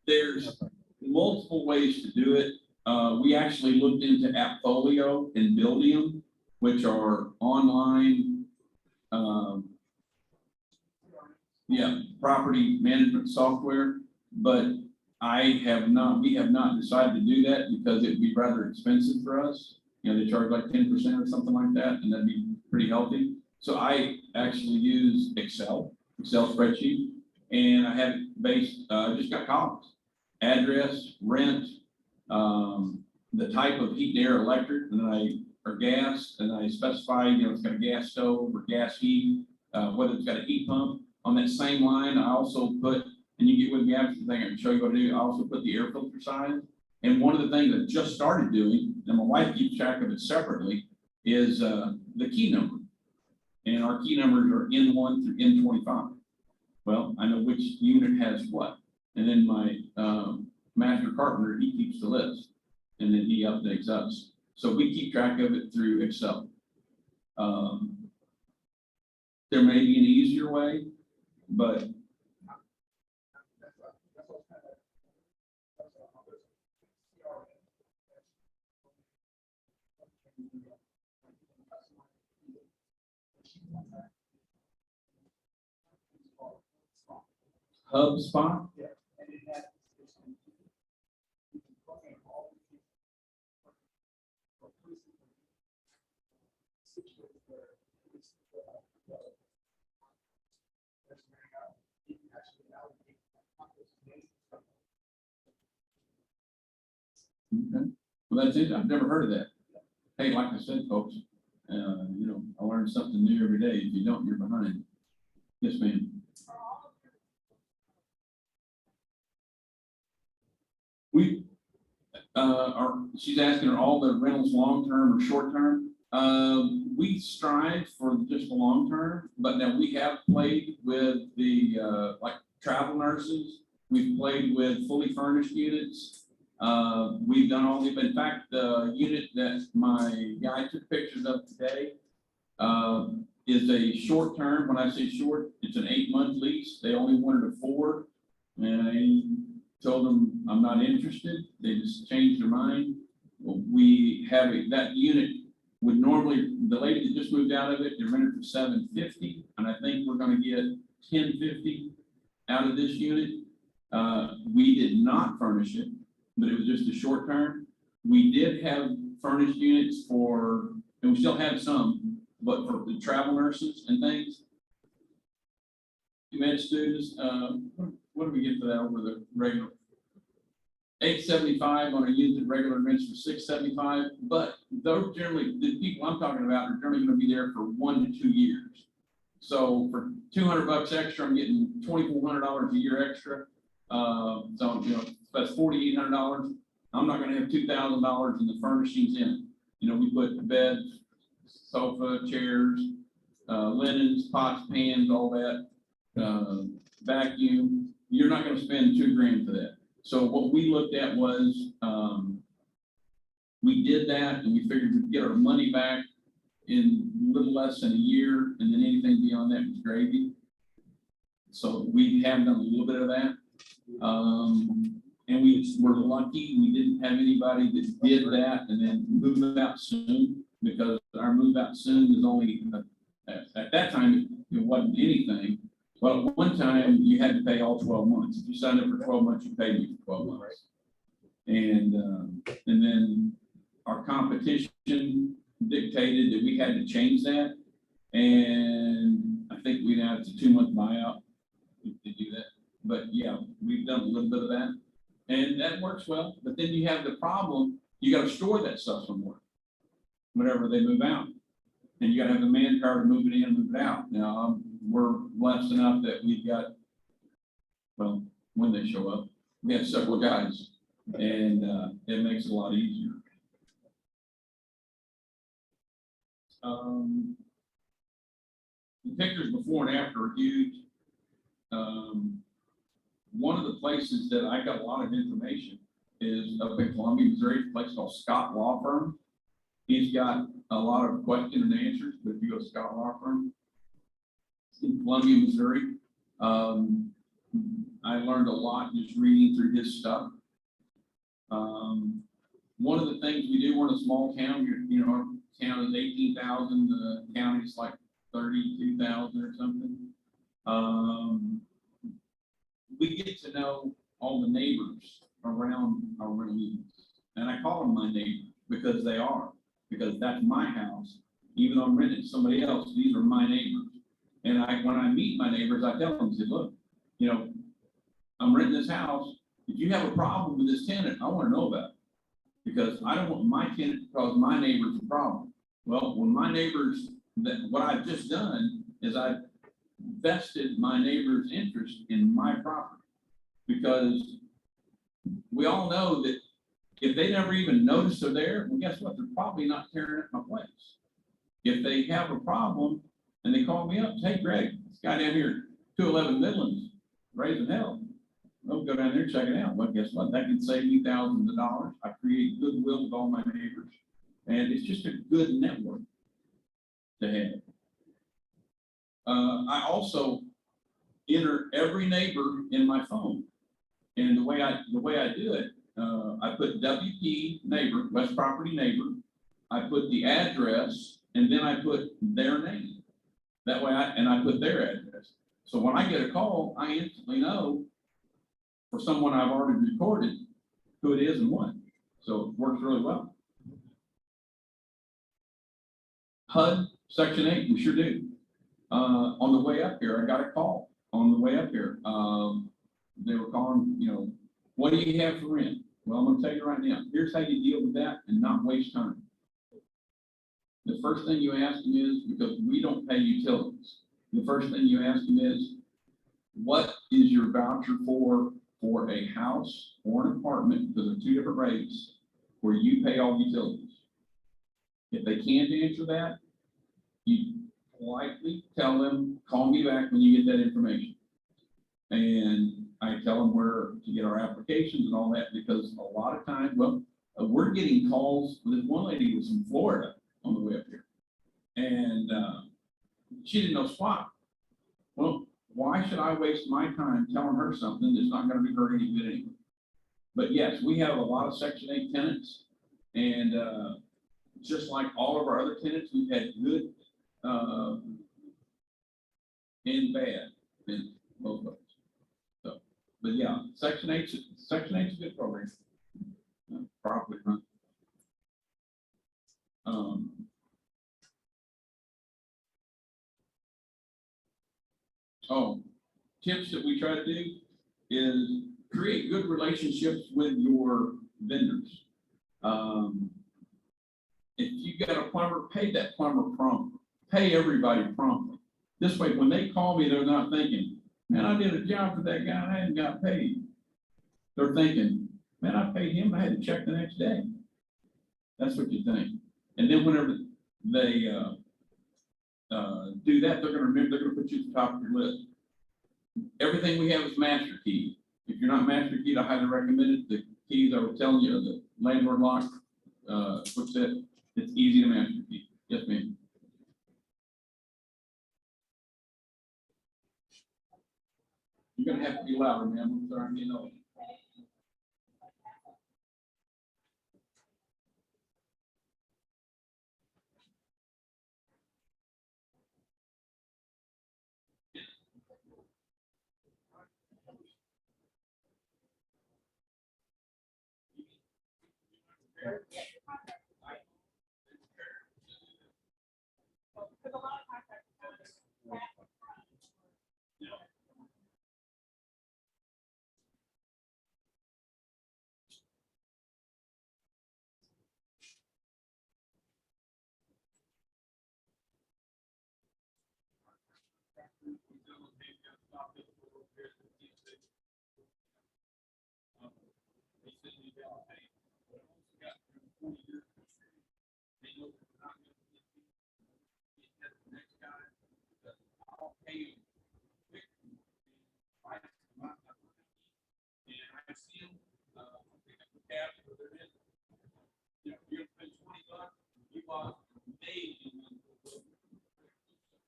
There's multiple ways to do it. We actually looked into Appfolio and Buildium, which are online, property management software. But we have not decided to do that because it'd be rather expensive for us. You know, they charge like 10% or something like that, and that'd be pretty healthy. So I actually use Excel spreadsheet, and I have it based, just got columns, address, rent, the type of heat and air electric, or gas, and I specify, you know, it's got a gas stove or gas heat, whether it's got a heat pump. On that same line, I also put, and you get with me after the thing, I can show you what to do. I also put the air filter size. And one of the things I just started doing, and my wife keeps track of it separately, is the key number. And our key numbers are N1 through N25. Well, I know which unit has what. And then my master carpenter, he keeps the list. And then he updates us. So we keep track of it through Excel. There may be an easier way, but HubSpot. Yeah. And it has Okay. Well, that's it. I've never heard of that. Hey, like I said, folks, I learn something new every day. If you don't, you're behind. Yes, ma'am. We, she's asking, are all the rentals long-term or short-term? We strive for just the long-term, but now we have played with the, like travel nurses. We've played with fully furnished units. We've done all the, in fact, the unit that my guy took pictures of today, is a short term. When I say short, it's an 8-month lease. They only wanted a 4. And I told them I'm not interested. They just changed their mind. Well, we have that unit would normally, the lady that just moved out of it, they rented for $750, and I think we're going to get $1050 out of this unit. We did not furnish it, but it was just a short term. We did have furnished units for, and we still have some, but for the travel nurses and things. Med students, what do we get for that over the regular? $875 on a unit, regular rents for $675, but those generally, the people I'm talking about are generally going to be there for 1 to 2 years. So for $200 extra, I'm getting $2,400 a year extra. So that's $4,800. I'm not going to have $2,000 in the furnishings in. We put beds, sofa, chairs, linens, pots, pans, all that, vacuum. You're not going to spend $2,000 for that. So what we looked at was, we did that and we figured we'd get our money back in a little less than a year, and then anything beyond that was gravy. So we have done a little bit of that. And we were lucky we didn't have anybody that did that and then move out soon, because our move out soon is only, at that time, it wasn't anything. Well, at one time you had to pay all 12 months. If you signed up for 12 months, you paid me for 12 months. And then our competition dictated that we had to change that. And I think we now have a 2-month buyout to do that. But yeah, we've done a little bit of that. And that works well. But then you have the problem, you got to store that stuff somewhere whenever they move out. And you got to have the manpower to move it in and move it out. Now, we're blessed enough that we've got, well, when they show up, we have several guys, and it makes it a lot easier. The pictures before and after are huge. One of the places that I got a lot of information is up in Columbia, Missouri, a place called Scott Law Firm. He's got a lot of question and answers, but if you go to Scott Law Firm in Columbia, Missouri, I learned a lot just reading through his stuff. One of the things we do, we're in a small town, our town is 18,000, the county's like 32,000 or something. We get to know all the neighbors around our rental units. And I call them my neighbors because they are, because that's my house. Even though I'm renting to somebody else, these are my neighbors. And when I meet my neighbors, I tell them, I say, look, I'm renting this house. If you have a problem with this tenant, I want to know about it. Because I don't want my tenant to cause my neighbors a problem. Well, when my neighbors, what I've just done is I've vested my neighbor's interest in my property. Because we all know that if they never even notice they're there, well, guess what? They're probably not tearing up my place. If they have a problem and they call me up, say, hey, Greg, this guy down here, 211 Midlands, raising hell. We'll go down there and check it out. Well, guess what? That can save me thousands of dollars. I create goodwill with all my neighbors. And it's just a good network to have. I also enter every neighbor in my phone. And the way I do it, I put WP neighbor, West Property neighbor. I put the address, and then I put their name. That way I put their address. So when I get a call, I instantly know for someone I've already recorded who it is and what. So it works really well. HUD, Section 8, we sure do. On the way up here, I got a call on the way up here. They were calling, what do you have for rent? Well, I'm gonna tell you right now, here's how you deal with that and not waste time. The first thing you ask them is, because we don't pay utilities, the first thing you ask them is, what is your voucher for a house or an apartment, because they're two different rates, where you pay all utilities? If they can't answer that, you politely tell them, call me back when you get that information. And I tell them where to get our applications and all that, because a lot of times, well, we're getting calls. This one lady was from Florida on the way up here, and she didn't know SWAT. Well, why should I waste my time telling her something that's not going to be her any good anyway? But yes, we have a lot of Section 8 tenants, and just like all of our other tenants, we've had good and bad in both of us. So, but yeah, Section 8's a good program. Properly run. Tips that we try to do is create good relationships with your vendors. If you got a plumber, pay that plumber promptly. Pay everybody promptly. This way, when they call me, they're not thinking, man, I did a job for that guy and I hadn't got paid. They're thinking, man, I paid him, I had to check the next day. That's what you think. And then whenever they do that, they're gonna put you at the top of your list. Everything we have is master key. If you're not master keyed, I highly recommend it. The keys I was telling you, the landlord lock, what's that? It's easy to master key. Yes, ma'am. You're gonna have to be louder, ma'am. I'm sorry, I'm getting old.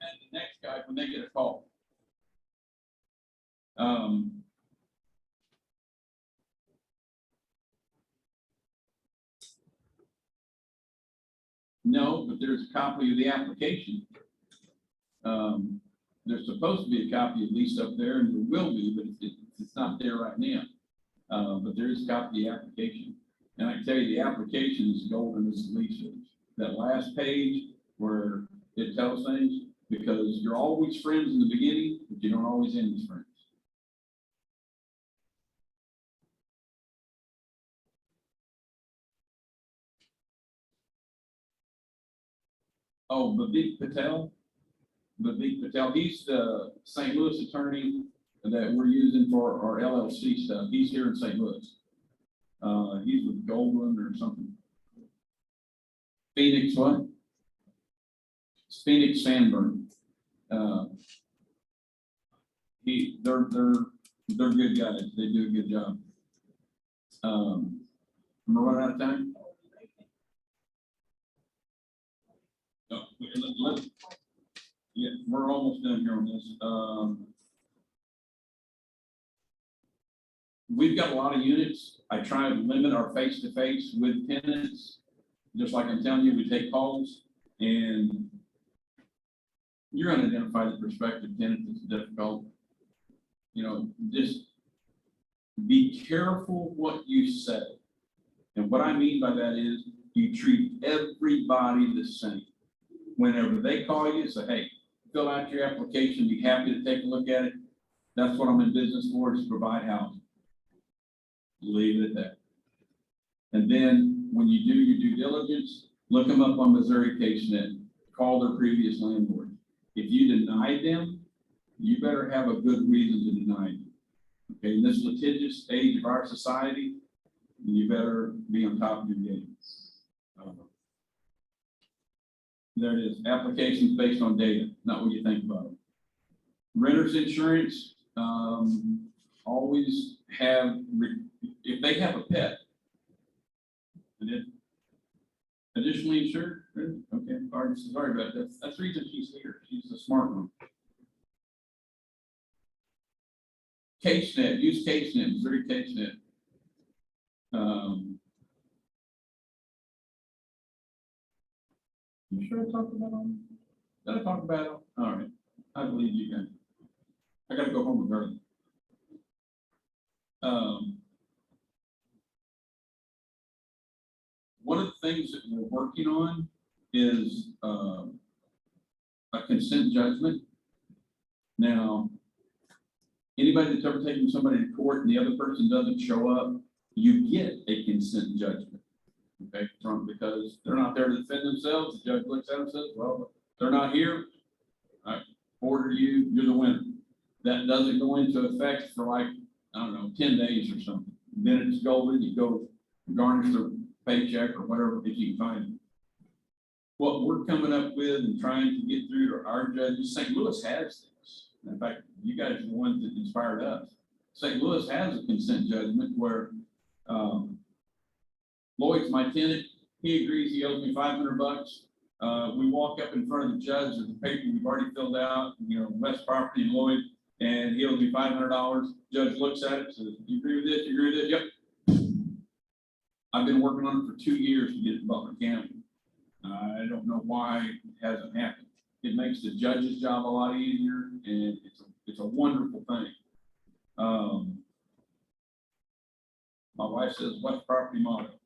And the next guy, when they get a call. No, but there's a copy of the application. There's supposed to be a copy of Lease up there, and there will be, but it's not there right now. But there is a copy of the application. And I can tell you, the application is golden as the lease is. That last page where it tells things, because you're always friends in the beginning, but you don't always end as friends. Oh, Vivek Patel, he's the St. Louis attorney that we're using for our LLC stuff. He's here in St. Louis. He's with Goldland or something. Phoenix what? Phoenix Sandburn. They're good guys. They do a good job. Am I running out of time? No, yeah, we're almost done here on this. We've got a lot of units. I try to limit our face-to-face with tenants. Just like I'm telling you, we take calls, and you're going to identify the prospective tenant that's difficult. You know, just be careful what you say. And what I mean by that is you treat everybody the same. Whenever they call you, say, hey, fill out your application, be happy to take a look at it. That's what I'm in business for, is to provide housing. Leave it at that. And then when you do your due diligence, look them up on Missouri CaseNet, call their previous landlord. If you denied them, you better have a good reason to deny them. Okay, in this litigious age of our society, you better be on top of your game. There it is, applications based on data, not what you think about it. Renter's insurance, always have, if they have a pet, additionally insured, okay, sorry about that. That's the reason she's here. She's a smart one. CaseNet, use CaseNet, Missouri CaseNet. You sure I talked about it? Did I talk about it? All right, I believe you can. I gotta go home regardless. One of the things that we're working on is a consent judgment. Now, anybody that's ever taken somebody to court and the other person doesn't show up, you get a consent judgment. Okay, because they're not there to defend themselves. The judge looks at them and says, well, they're not here. I order you, you're the winner. That doesn't go into effect for like, I don't know, 10 days or something. Then it's golden, you go garnish their paycheck or whatever if you can find it. What we're coming up with and trying to get through to our judges, St. Louis has this. In fact, you guys are the ones that inspired us. St. Louis has a consent judgment where Lloyd's my tenant. He agrees he owes me $500. We walk up in front of the judge with the paper we've already filled out, West Property and Lloyd, and he owes me $500. Judge looks at it, says, you agree with this? You agree with this? Yep. I've been working on it for 2 years to get it in Butler County. I don't know why it hasn't happened. It makes the judge's job a lot easier, and it's a wonderful thing. My wife says, West Property motto: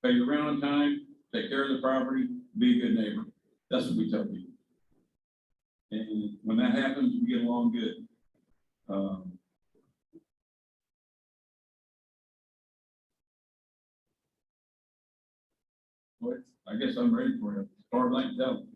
pay your rent on time, take care of the property, be a good neighbor. That's what we tell people. And when that happens, we get along good. But I guess I'm ready for you. Star blank devil.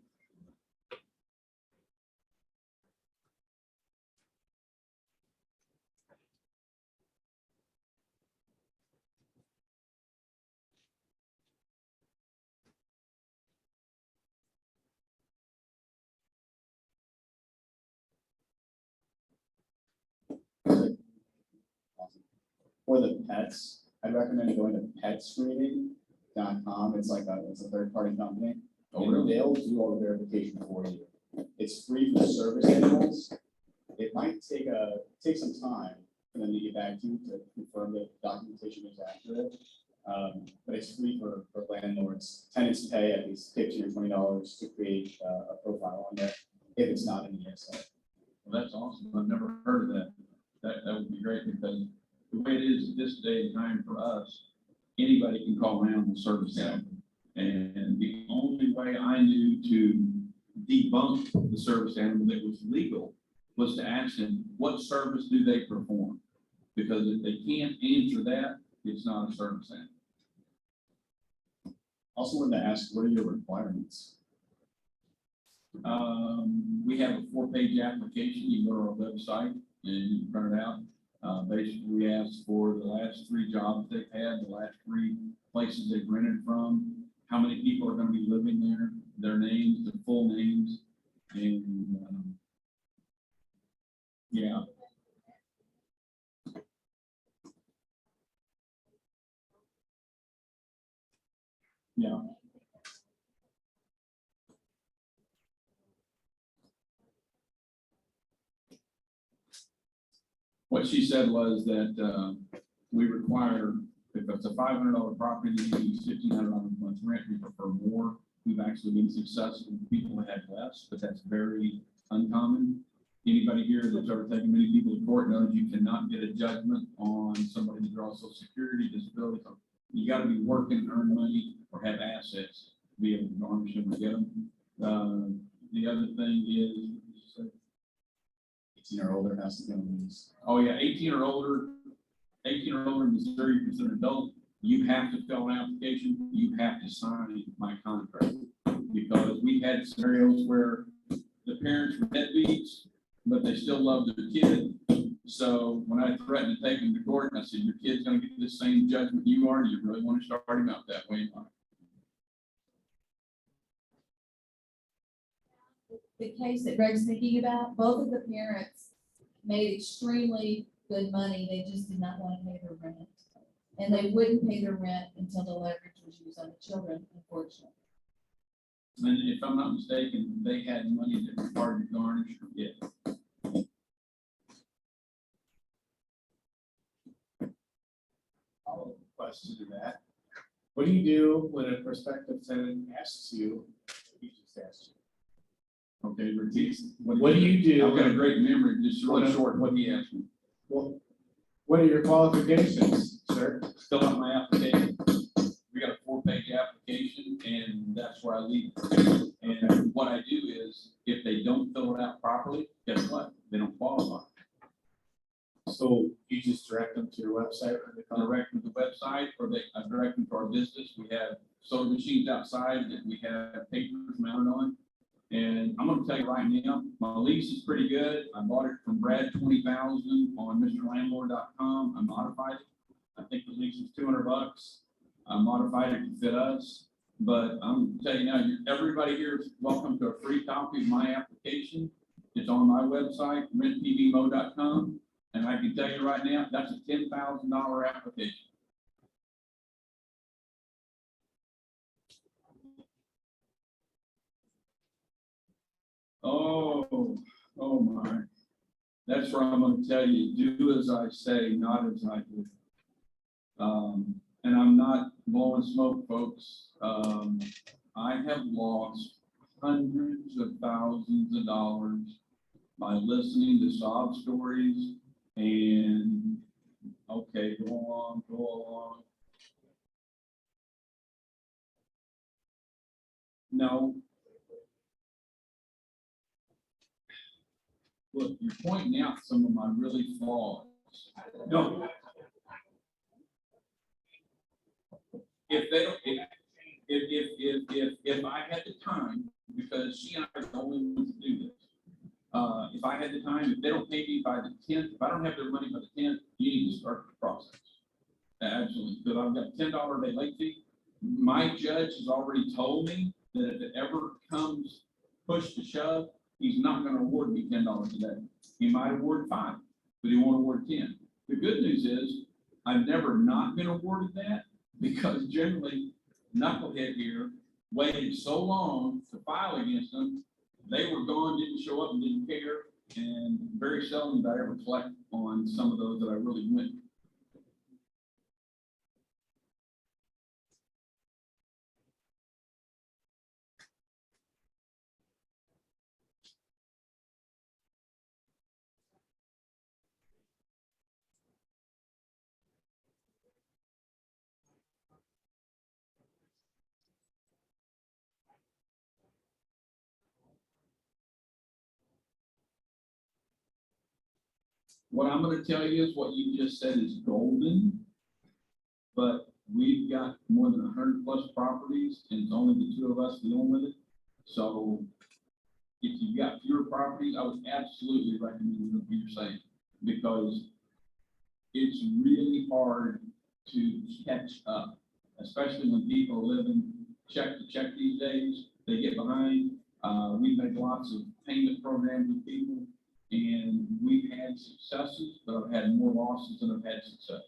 For the pets, I'd recommend going to petscreening.com. It's a third-party company. Oh, And really? they'll do all the verification for you. It's free for service animals. It might take some time for them to get back to you to confirm that documentation is accurate. But it's free for landlords. Tenants pay at least $15 or $20 to create a profile on there if it's not in the ESA. Well, that's awesome. I've never heard of that. That would be great, because the way it is at this day and time for us, anybody can call an animal service animal. And the only way I knew to debunk the service animal that was legal was to ask them, what service do they perform? Because if they can't answer that, it's not a service animal. Also wanted to ask, what are your requirements? We have a 4-page application. You can go to our website and you can print it out. Basically, we ask for the last 3 jobs they've had, the last 3 places they've rented from, how many people are going to be living there, their names, their full names, and yeah. Yeah. What she said was that we require, if it's a $500 property, you use $1,500 a month rent. We prefer more. We've actually been successful with people that had less, but that's very uncommon. Anybody here that's ever taken many people to court knows you cannot get a judgment on somebody that draws Social Security, disability. You got to be working, earn money, or have assets to be able to garnish them or get them. The other thing is, 18 or older has to be on the lease. oh yeah, 18 or older in Missouri is an adult. you have to fill an application, you have to sign my contract. Because we've had scenarios where the parents were deadbeats, but they still love their kid. So when I threatened to take him to court, I said, your kid's gonna get the same judgment you are, do you really want to start him out that way? The case that Greg's thinking about, both of the parents made extremely good money, they just did not want to pay their rent. And they wouldn't pay their rent until the leverage was used on the children, unfortunately. And if I'm not mistaken, they had money that required to garnish or get. Follow-up question to that. What do you do when a prospective tenant asks you, he just asked you? Okay, repeat. What do you do? I've got a great memory, just really What- short, what he asked me. Well, what are your qualifications, sir? Fill out my application. We got a 4-page application and that's where I leave. And what I do is, if they don't fill it out properly, guess what? They don't qualify. So you just direct them to your website or the I direct them to the website, or I direct them to our business. We have soda machines outside that we have papers mounted on. And I'm gonna tell you right now, my lease is pretty good. I bought it from Brad 20,000 on MrLandlord.com. I modified it. I think the lease was $200. I modified it to fit us. But I'm telling you now, everybody here is welcome to a free copy of my application. It's on my website, rentpvmo.com. And I can tell you right now, that's a $10,000 application. Oh my. That's where I'm gonna tell you, do as I say, not as I do. And I'm not blowing smoke, folks. I have lost hundreds of thousands of dollars by listening to sob stories and, okay, go along. No. Look, you're pointing out some of my really flaws. No. If they don't, if I had the time, because she and I are the only ones to do this. If I had the time, if they don't pay me by the 10th, if I don't have their money by the 10th, you need to start the process. Absolutely, because I've got $10 a day late fee. My judge has already told me that if it ever comes push to shove, he's not gonna award me $10 a day. He might award 5, but he won't award 10. The good news is, I've never not been awarded that, because generally, knucklehead here waited so long to file against them, they were gone, didn't show up and didn't care, and very seldom did I ever collect on some of those that I really went. What I'm gonna tell you is what you just said is golden, but we've got more than 100+ properties, and it's only the 2 of us dealing with it. So if you've got fewer properties, I would absolutely recommend what you're saying, because it's really hard to catch up, especially when people are living check to check these days. They get behind. We've made lots of payment programs with people, and we've had successes, but I've had more losses than I've had success.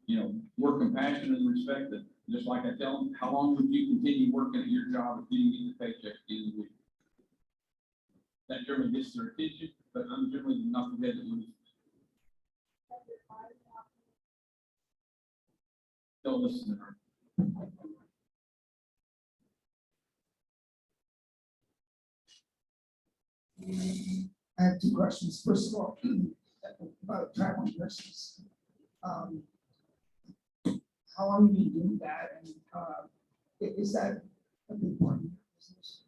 You know, we're compassionate and respect that. Just like I tell them, how long would you continue working at your job if you didn't get the paycheck at the end of the week? That generally gets their attention, but I'm generally the knucklehead that loses. Don't listen to her. I have 2 questions. First of all, about traveling nurses. How long have you been doing that, and is that a big part of your business?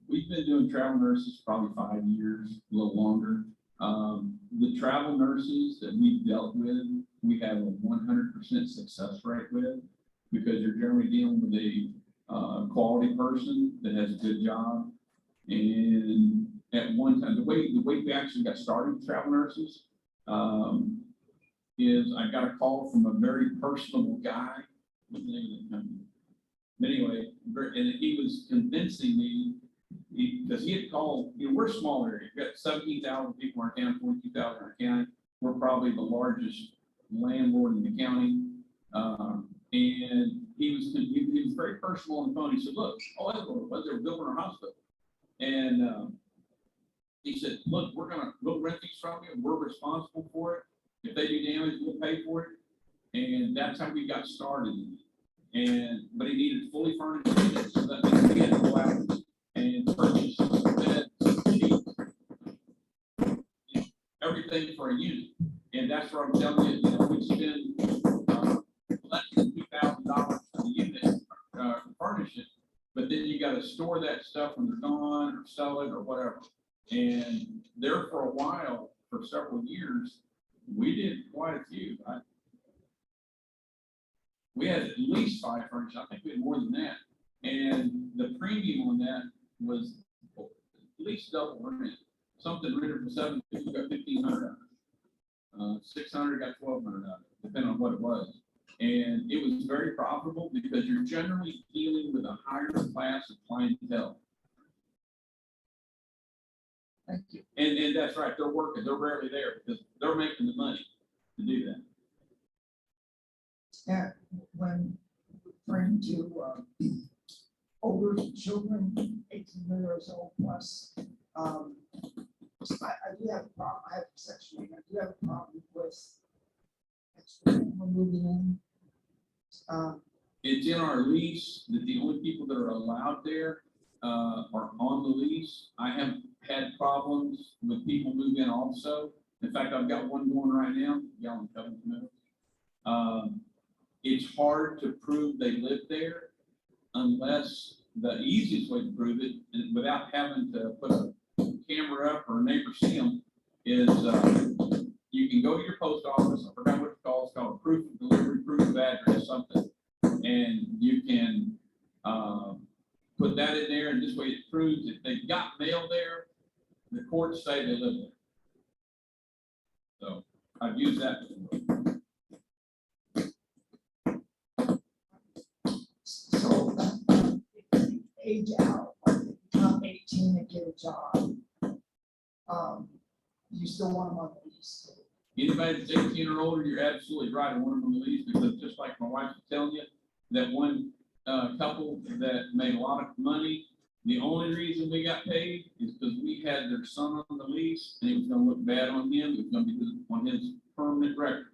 We've been doing travel nurses probably 5 years, a little longer. The travel nurses that we've dealt with we have a 100% success rate with, because you're generally dealing with a quality person that has a good job. And at one time, the way we actually got started with travel nurses, is I got a call from a very personable guy. What's the name of the company? But anyway, and he was convincing me, because he had called, we're a small area, we've got 17,000 people in our town, 42,000 in our county. We're probably the largest landlord in the county. And he was very personal on the phone. He said, look, oh, that's what it was, they were building our hospital. And he said, look, we'll rent these from you, we're responsible for it. If they do damage, we'll pay for it. And that's how we got started. But he needed fully furnished units, so that means we had to go out and purchase beds, sheets, everything for a unit. And that's where I'm telling you, we spend less than $2,000 for the unit to furnish it. But then you got to store that stuff when they're gone, or sell it, or whatever. And there for a while, for several years, we did quite a few. We had at least 5 furnished. I think we had more than that. And the premium on that was at least double rent. Something rented for $750, you got $1,500 out of it. 600 got 1,200 out of it, depending on what it was. And it was very profitable because you're generally dealing with a higher class of clientele. Thank you. And that's right, they're working, they're rarely there because they're making the money to do that. And when referring to older children, 18 years old plus, I do have a problem. I have sexually, I do have a problem with moving in. It's in our lease that the only people that are allowed there are on the lease. I have had problems with people moving in also. In fact, I've got one going right now, y'all in Covington Meadows. It's hard to prove they live there unless the easiest way to prove it, and without having to put a camera up or a neighbor see them, is you can go to your post office. I forgot what it's called a proof of delivery, proof of address, something, and you can put that in there, and this way it proves if they've got mail there, the courts say they live there. So I've used that before. So if you age out, or if you become 18 and get a job, you still want them on the lease. Anybody that's 18 or older, you're absolutely right. I want them on the lease because just like my wife was telling you, that one couple that made a lot of money, the only reason we got paid is because we had their son on the lease and it was going to look bad on him. It was going to be on his permanent record.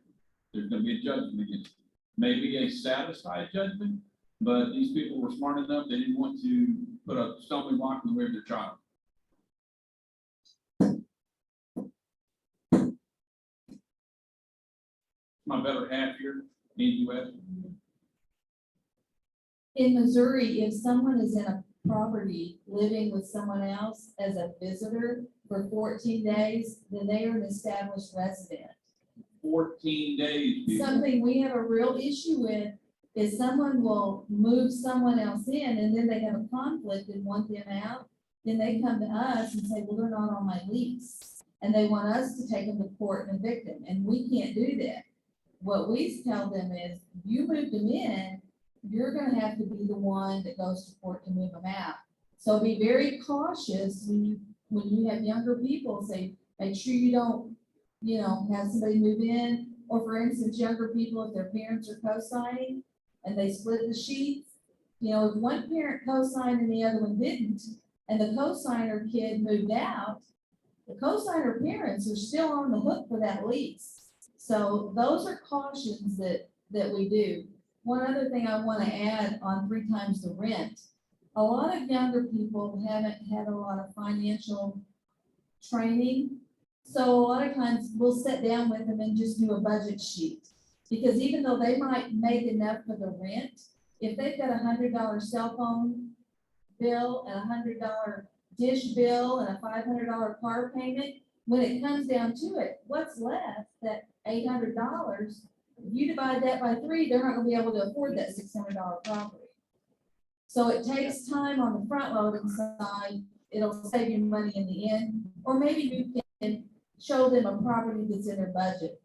There's going to be a judgment against him. Maybe a satisfied judgment, but these people were smart enough. They didn't want to put a stumbling block in the way of their child. My better half here in the US. In Missouri, if someone is in a property living with someone else as a visitor for 14 days, then they are an established resident. 14 days. People. Something we have a real issue with is someone will move someone else in and then they have a conflict and want them out. Then they come to us and say, well, they're not on my lease. And they want us to take them to court and evict them. And we can't do that. What we tell them is, you moved them in, you're gonna have to be the one that goes to court to move them out. So be very cautious when you have younger people, say, make sure you don't, have somebody move in. Or for instance, younger people, if their parents are co-signing and they split the sheets, if one parent co-signed and the other one didn't, and the co-signer kid moved out, the co-signer parents are still on the hook for that lease. So those are cautions that we do. One other thing I want to add on 3 times the rent. A lot of younger people haven't had a lot of financial training. So a lot of times we'll sit down with them and just do a budget sheet. Because even though they might make enough for the rent, if they've got $100 cell phone bill and $100 dish bill and a $500 car payment, when it comes down to it, what's left, that $800 If you divide that by 3, they're not gonna be able to afford that $600 property. So it takes time on the front loading side, it'll save you money in the end, or maybe you can show them a property that's in their budget.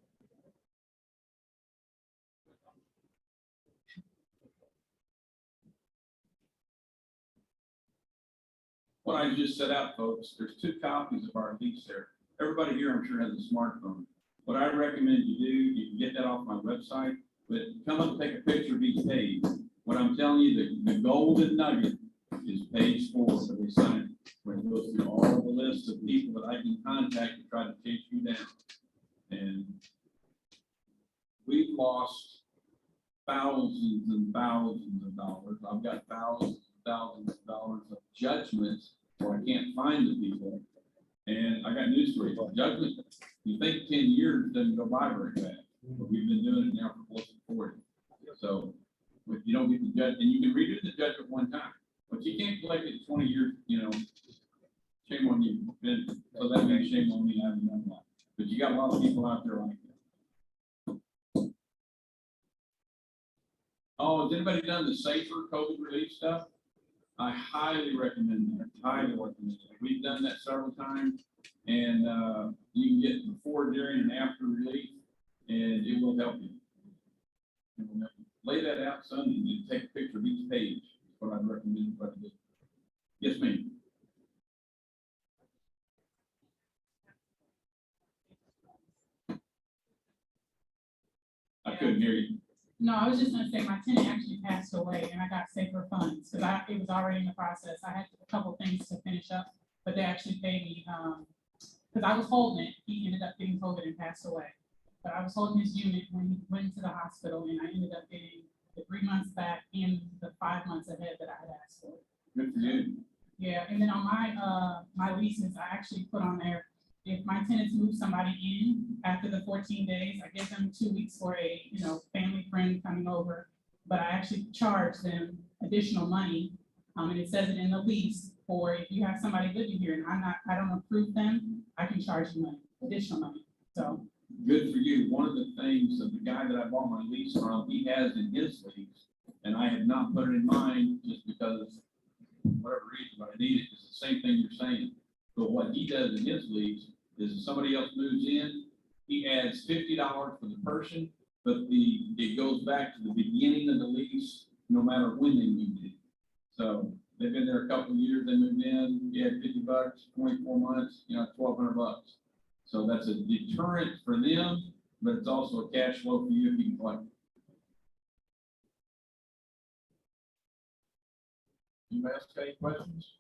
What I just set out, folks, there's 2 copies of our lease there. Everybody here, I'm sure, has a smartphone. What I recommend you do, you can get that off my website, but come up and take a picture of each page. What I'm telling you, the golden nugget is page 4, where they sign, where it goes through all the lists of people that I can contact to try to chase you down. And we've lost thousands and thousands of dollars. I've got thousands of dollars of judgments where I can't find the people. And I got news for you. Judgment, you think 10 years doesn't go by very fast, but we've been doing it now for close to 40. So if you don't get the judge, and you can redo the judgment one time, but you can't collect it 20 years, shame on you. So that means shame on me, I haven't done that. But you got a lot of people out there like that. Oh, has anybody done the safer COVID relief stuff? I highly recommend that, highly recommend that. We've done that several times, and you can get before, during, and after relief, and it will help you. It will help you. Lay that out, son, and you take a picture of each page. That's what I'd recommend you do. Yes, ma'am. I couldn't hear you. No, I was just gonna say, my tenant actually passed away and I got safer funds, because it was already in the process. I had a couple things to finish up, but they actually paid me, because I was holding it. He ended up getting COVID and passed away. But I was holding his unit when he went to the hospital, and I ended up getting the 3 months back in the 5 months ahead that I had asked for. Good for you. Yeah, and then on my leases, I actually put on there, if my tenants move somebody in after the 14 days, I give them 2 weeks for a, family friend coming over. But I actually charge them additional money. And it says it in the lease for if you have somebody living here and I don't approve them, I can charge you money, additional money. So, Good for you. One of the things that the guy that I bought my lease from, he has in his lease, and I have not put it in mine just because, whatever reason, but I need it. It's the same thing you're saying. But what he does in his lease is if somebody else moves in, he adds $50 for the person, but it goes back to the beginning of the lease, no matter when they moved in. So they've been there a couple of years, they moved in, you had $50, 24 months, $1,200. So that's a deterrent for them, but it's also a cash flow for you if you can collect. Anybody else got any questions?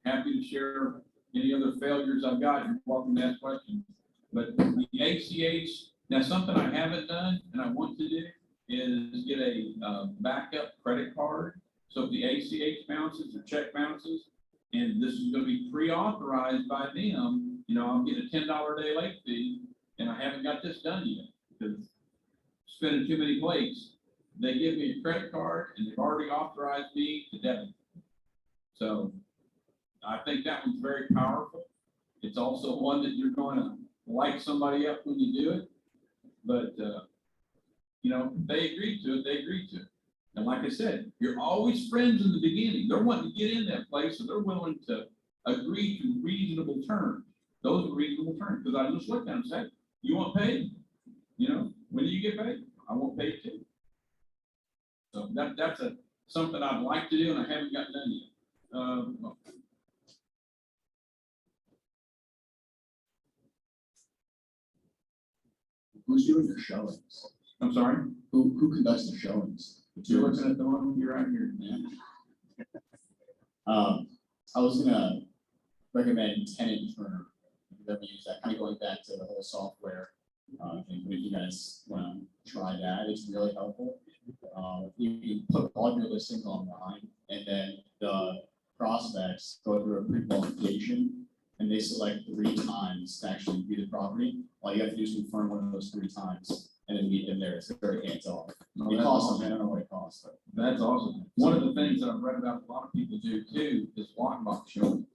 Happy to share any other failures I've got. You're welcome to ask questions. But the ACH, now something I haven't done and I want to do is get a backup credit card. So if the ACH bounces or check bounces, and this is going to be pre-authorized by them, I'll get a $10 a day late fee, and I haven't got this done yet because spending too many plates. They give me a credit card and they've already authorized me to debit. So I think that one's very powerful. It's also one that you're going to light somebody up when you do it. But, they agreed to it, they agreed to it. And like I said, you're always friends in the beginning. They're wanting to get in that place, so they're willing to agree to reasonable terms. Those are reasonable terms, because I just looked at them and said, you want paid? When do you get paid? I want paid too. So that's something I'd like to do, and I haven't got done yet. Who's doing the showings? I'm sorry, Who conducts the showings? you're looking at the one you're right here. Yeah. I was gonna recommend Tenant Turner. If you've ever used that, kind of going back to the whole software. Thing, but if you guys want to try that, it's really helpful. You can put all of your listings online, and then the prospects go through a pre-qualification, and they select 3 times to actually view the property. All you have to do is confirm one of those 3 times, and then meet them there. It's very hands-off. No, It that's costs awesome. them, I don't know what it costs, but. That's awesome. One of the things that I've read about a lot of people do too is lockbox showings.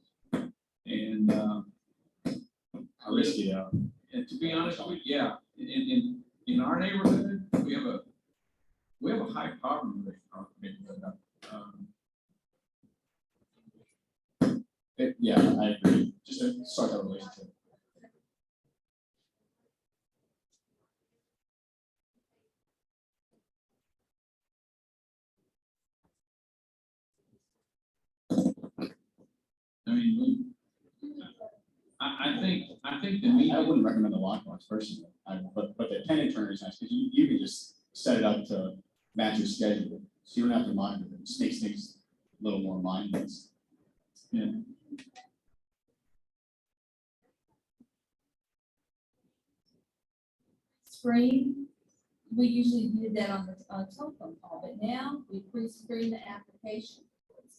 And How risky, And to be honest with you, yeah, in our neighborhood, we have a high poverty rate in our neighborhood. Yeah, I agree, just to start that relationship. I mean, I think the I media, wouldn't recommend the lockbox personally, but the tenant turner is nice, because you can just set it up to match your schedule, so you don't have to monitor them. Snakes a little more mindless. yeah, Screen, we usually did that on a telephone call, but now we pre-screen the application.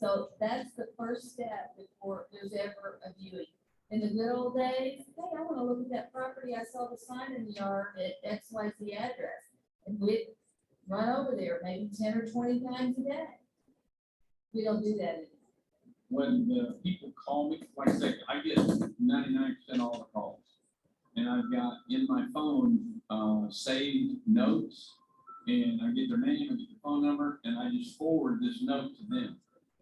So that's the first step before there's ever a viewing. In the good old days, hey, I want to look at that property, I saw the sign in the yard at XYZ address. And we'd run over there maybe 10 or 20 times a day. We don't do that anymore. when the people call me, like I say, I get 99% all the calls. And I've got in my phone, saved notes, and I get their name, I get their phone number, and I just forward this note to them.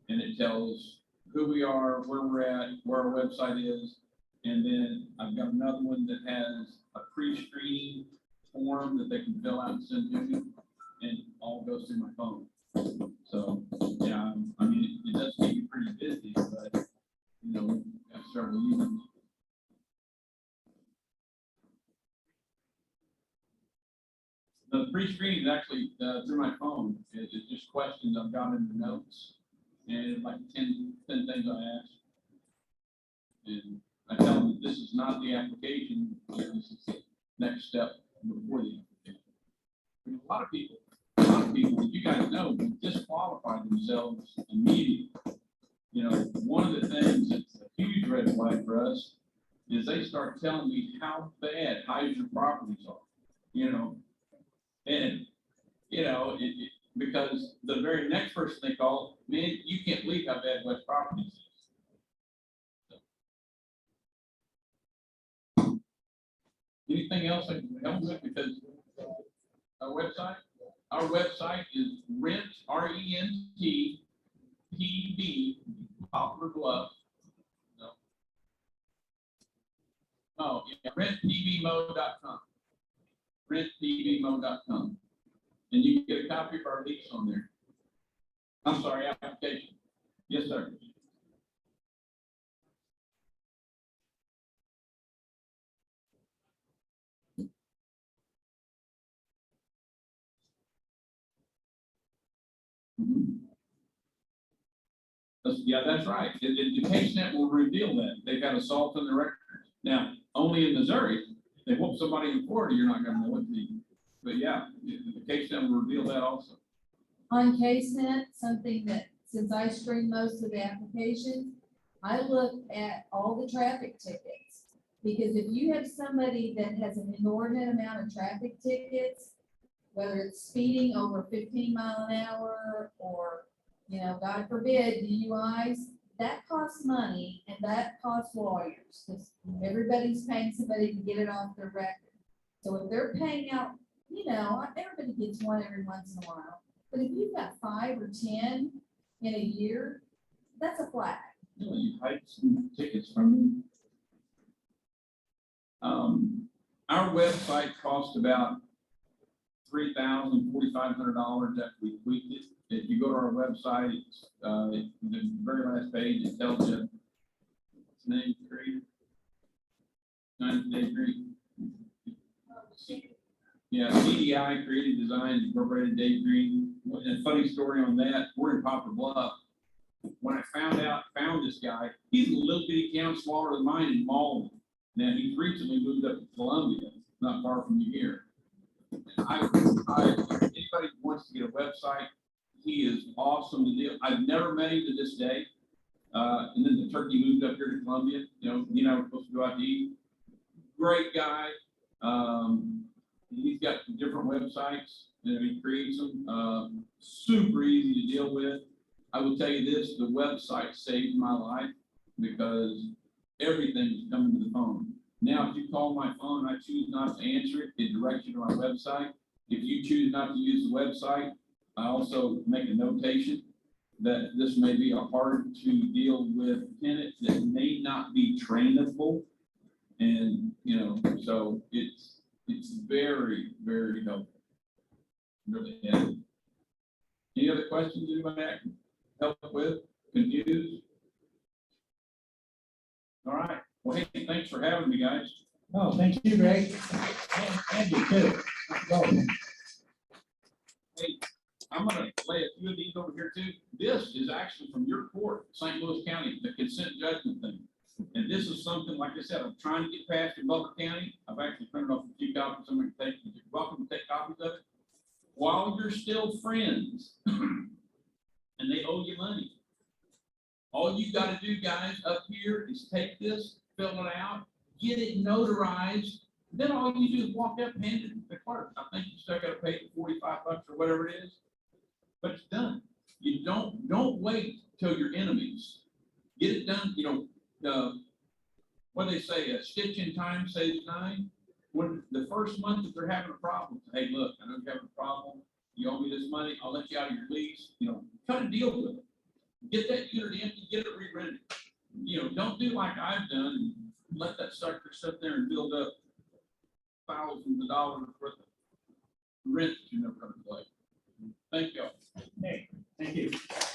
And it tells who we are, where we're at, where our website is. And then I've got another one that has a pre-screening form that they can fill out and send to me, and all goes through my phone. So, yeah, I mean, it does keep you pretty busy, but, you know, we've got several users. The pre-screening is actually through my phone. It's just questions I've got in the notes, and like 10 things I ask. And I tell them that this is not the application, this is the next step before the application. And a lot of people, you guys know, disqualify themselves immediately. You know, one of the things that's a huge red flag for us is they start telling me how bad hydro properties are, you know. And, you know, because the very next person they call, man, you can't believe how bad West Properties is. So. Anything else I can help with? Because our website is rent, R-E-N-T, P-B, Poplar Bluff. No. Oh, yeah, rentpbmo.com. rentpbmo.com. And you can get a copy of our lease on there. I'm sorry, application. Yes, sir. Yeah, that's right. The case net will reveal that. They've got assault on the record. Now, only in Missouri, they whoop somebody in Florida, you're not gonna know what the, but yeah, the case net will reveal that also. On CaseNet, something that, since I screen most of the applications, I look at all the traffic tickets. Because if you have somebody that has an inordinate amount of traffic tickets, whether it's speeding over 15 miles an hour or, you know, God forbid, DUIs, that costs money and that costs lawyers. Because everybody's paying somebody to get it off their record. So if they're paying out, you know, everybody gets one every once in a while. But if you've got 5 or 10 in a year, that's a flag. You know, you hide some tickets from me. Our website cost about $3,000, $4,500 after we tweaked it. If you go to our website, it's, the very last page, it tells you its name, creator. 9th Green. Yeah, CDI, Creative Design, Incorporated, Dave Green. And a funny story on that, we're in Poplar Bluff. When I found this guy, he's in a little bitty town smaller than mine in Malden. Now, he's recently moved up to Columbia, not far from you here. Anybody who wants to get a website, he is awesome to deal. I've never met him to this day. And then the turkey moved up here to Columbia. You know, he and I were supposed to go out to eat. Great guy. He's got different websites that he creates them. Super easy to deal with. I will tell you this, the website saved my life because everything is coming to the phone. Now, if you call my phone, I choose not to answer it, it directs you to my website. If you choose not to use the website, I also make a notation that this may be a hard to deal with tenant that may not be trainable. And, you know, so it's very, very helpful. Really, yeah. Any other questions anybody I can help with, confused? All right, well, hey, thanks for having me, guys. Oh, thank you, Greg. And you too. Go. Hey, I'm gonna play a few of these over here too. This is actually from your court, St. Louis County, the consent judgment thing. And this is something, like I said, I'm trying to get past in Butler County. I've actually printed off a few copies, somebody can take, you're welcome to take copies of it. While you're still friends, and they owe you money. All you gotta do, guys, up here is take this, fill it out, get it notarized. Then all you do is walk up and hand it to the clerk. I think you still gotta pay the $45 or whatever it is. But it's done. You don't wait till your enemies. Get it done, you know, what they say, a stitch in time saves 9. When the first month that they're having a problem, hey, look, I know you're having a problem. You owe me this money, I'll let you out of your lease, you know, cut a deal with it. Get that unit empty, get it re-rented. You know, don't do like I've done, and let that sucker sit there and build up thousands of dollars worth of rent that you're never gonna collect. Thank y'all. Hey, thank you.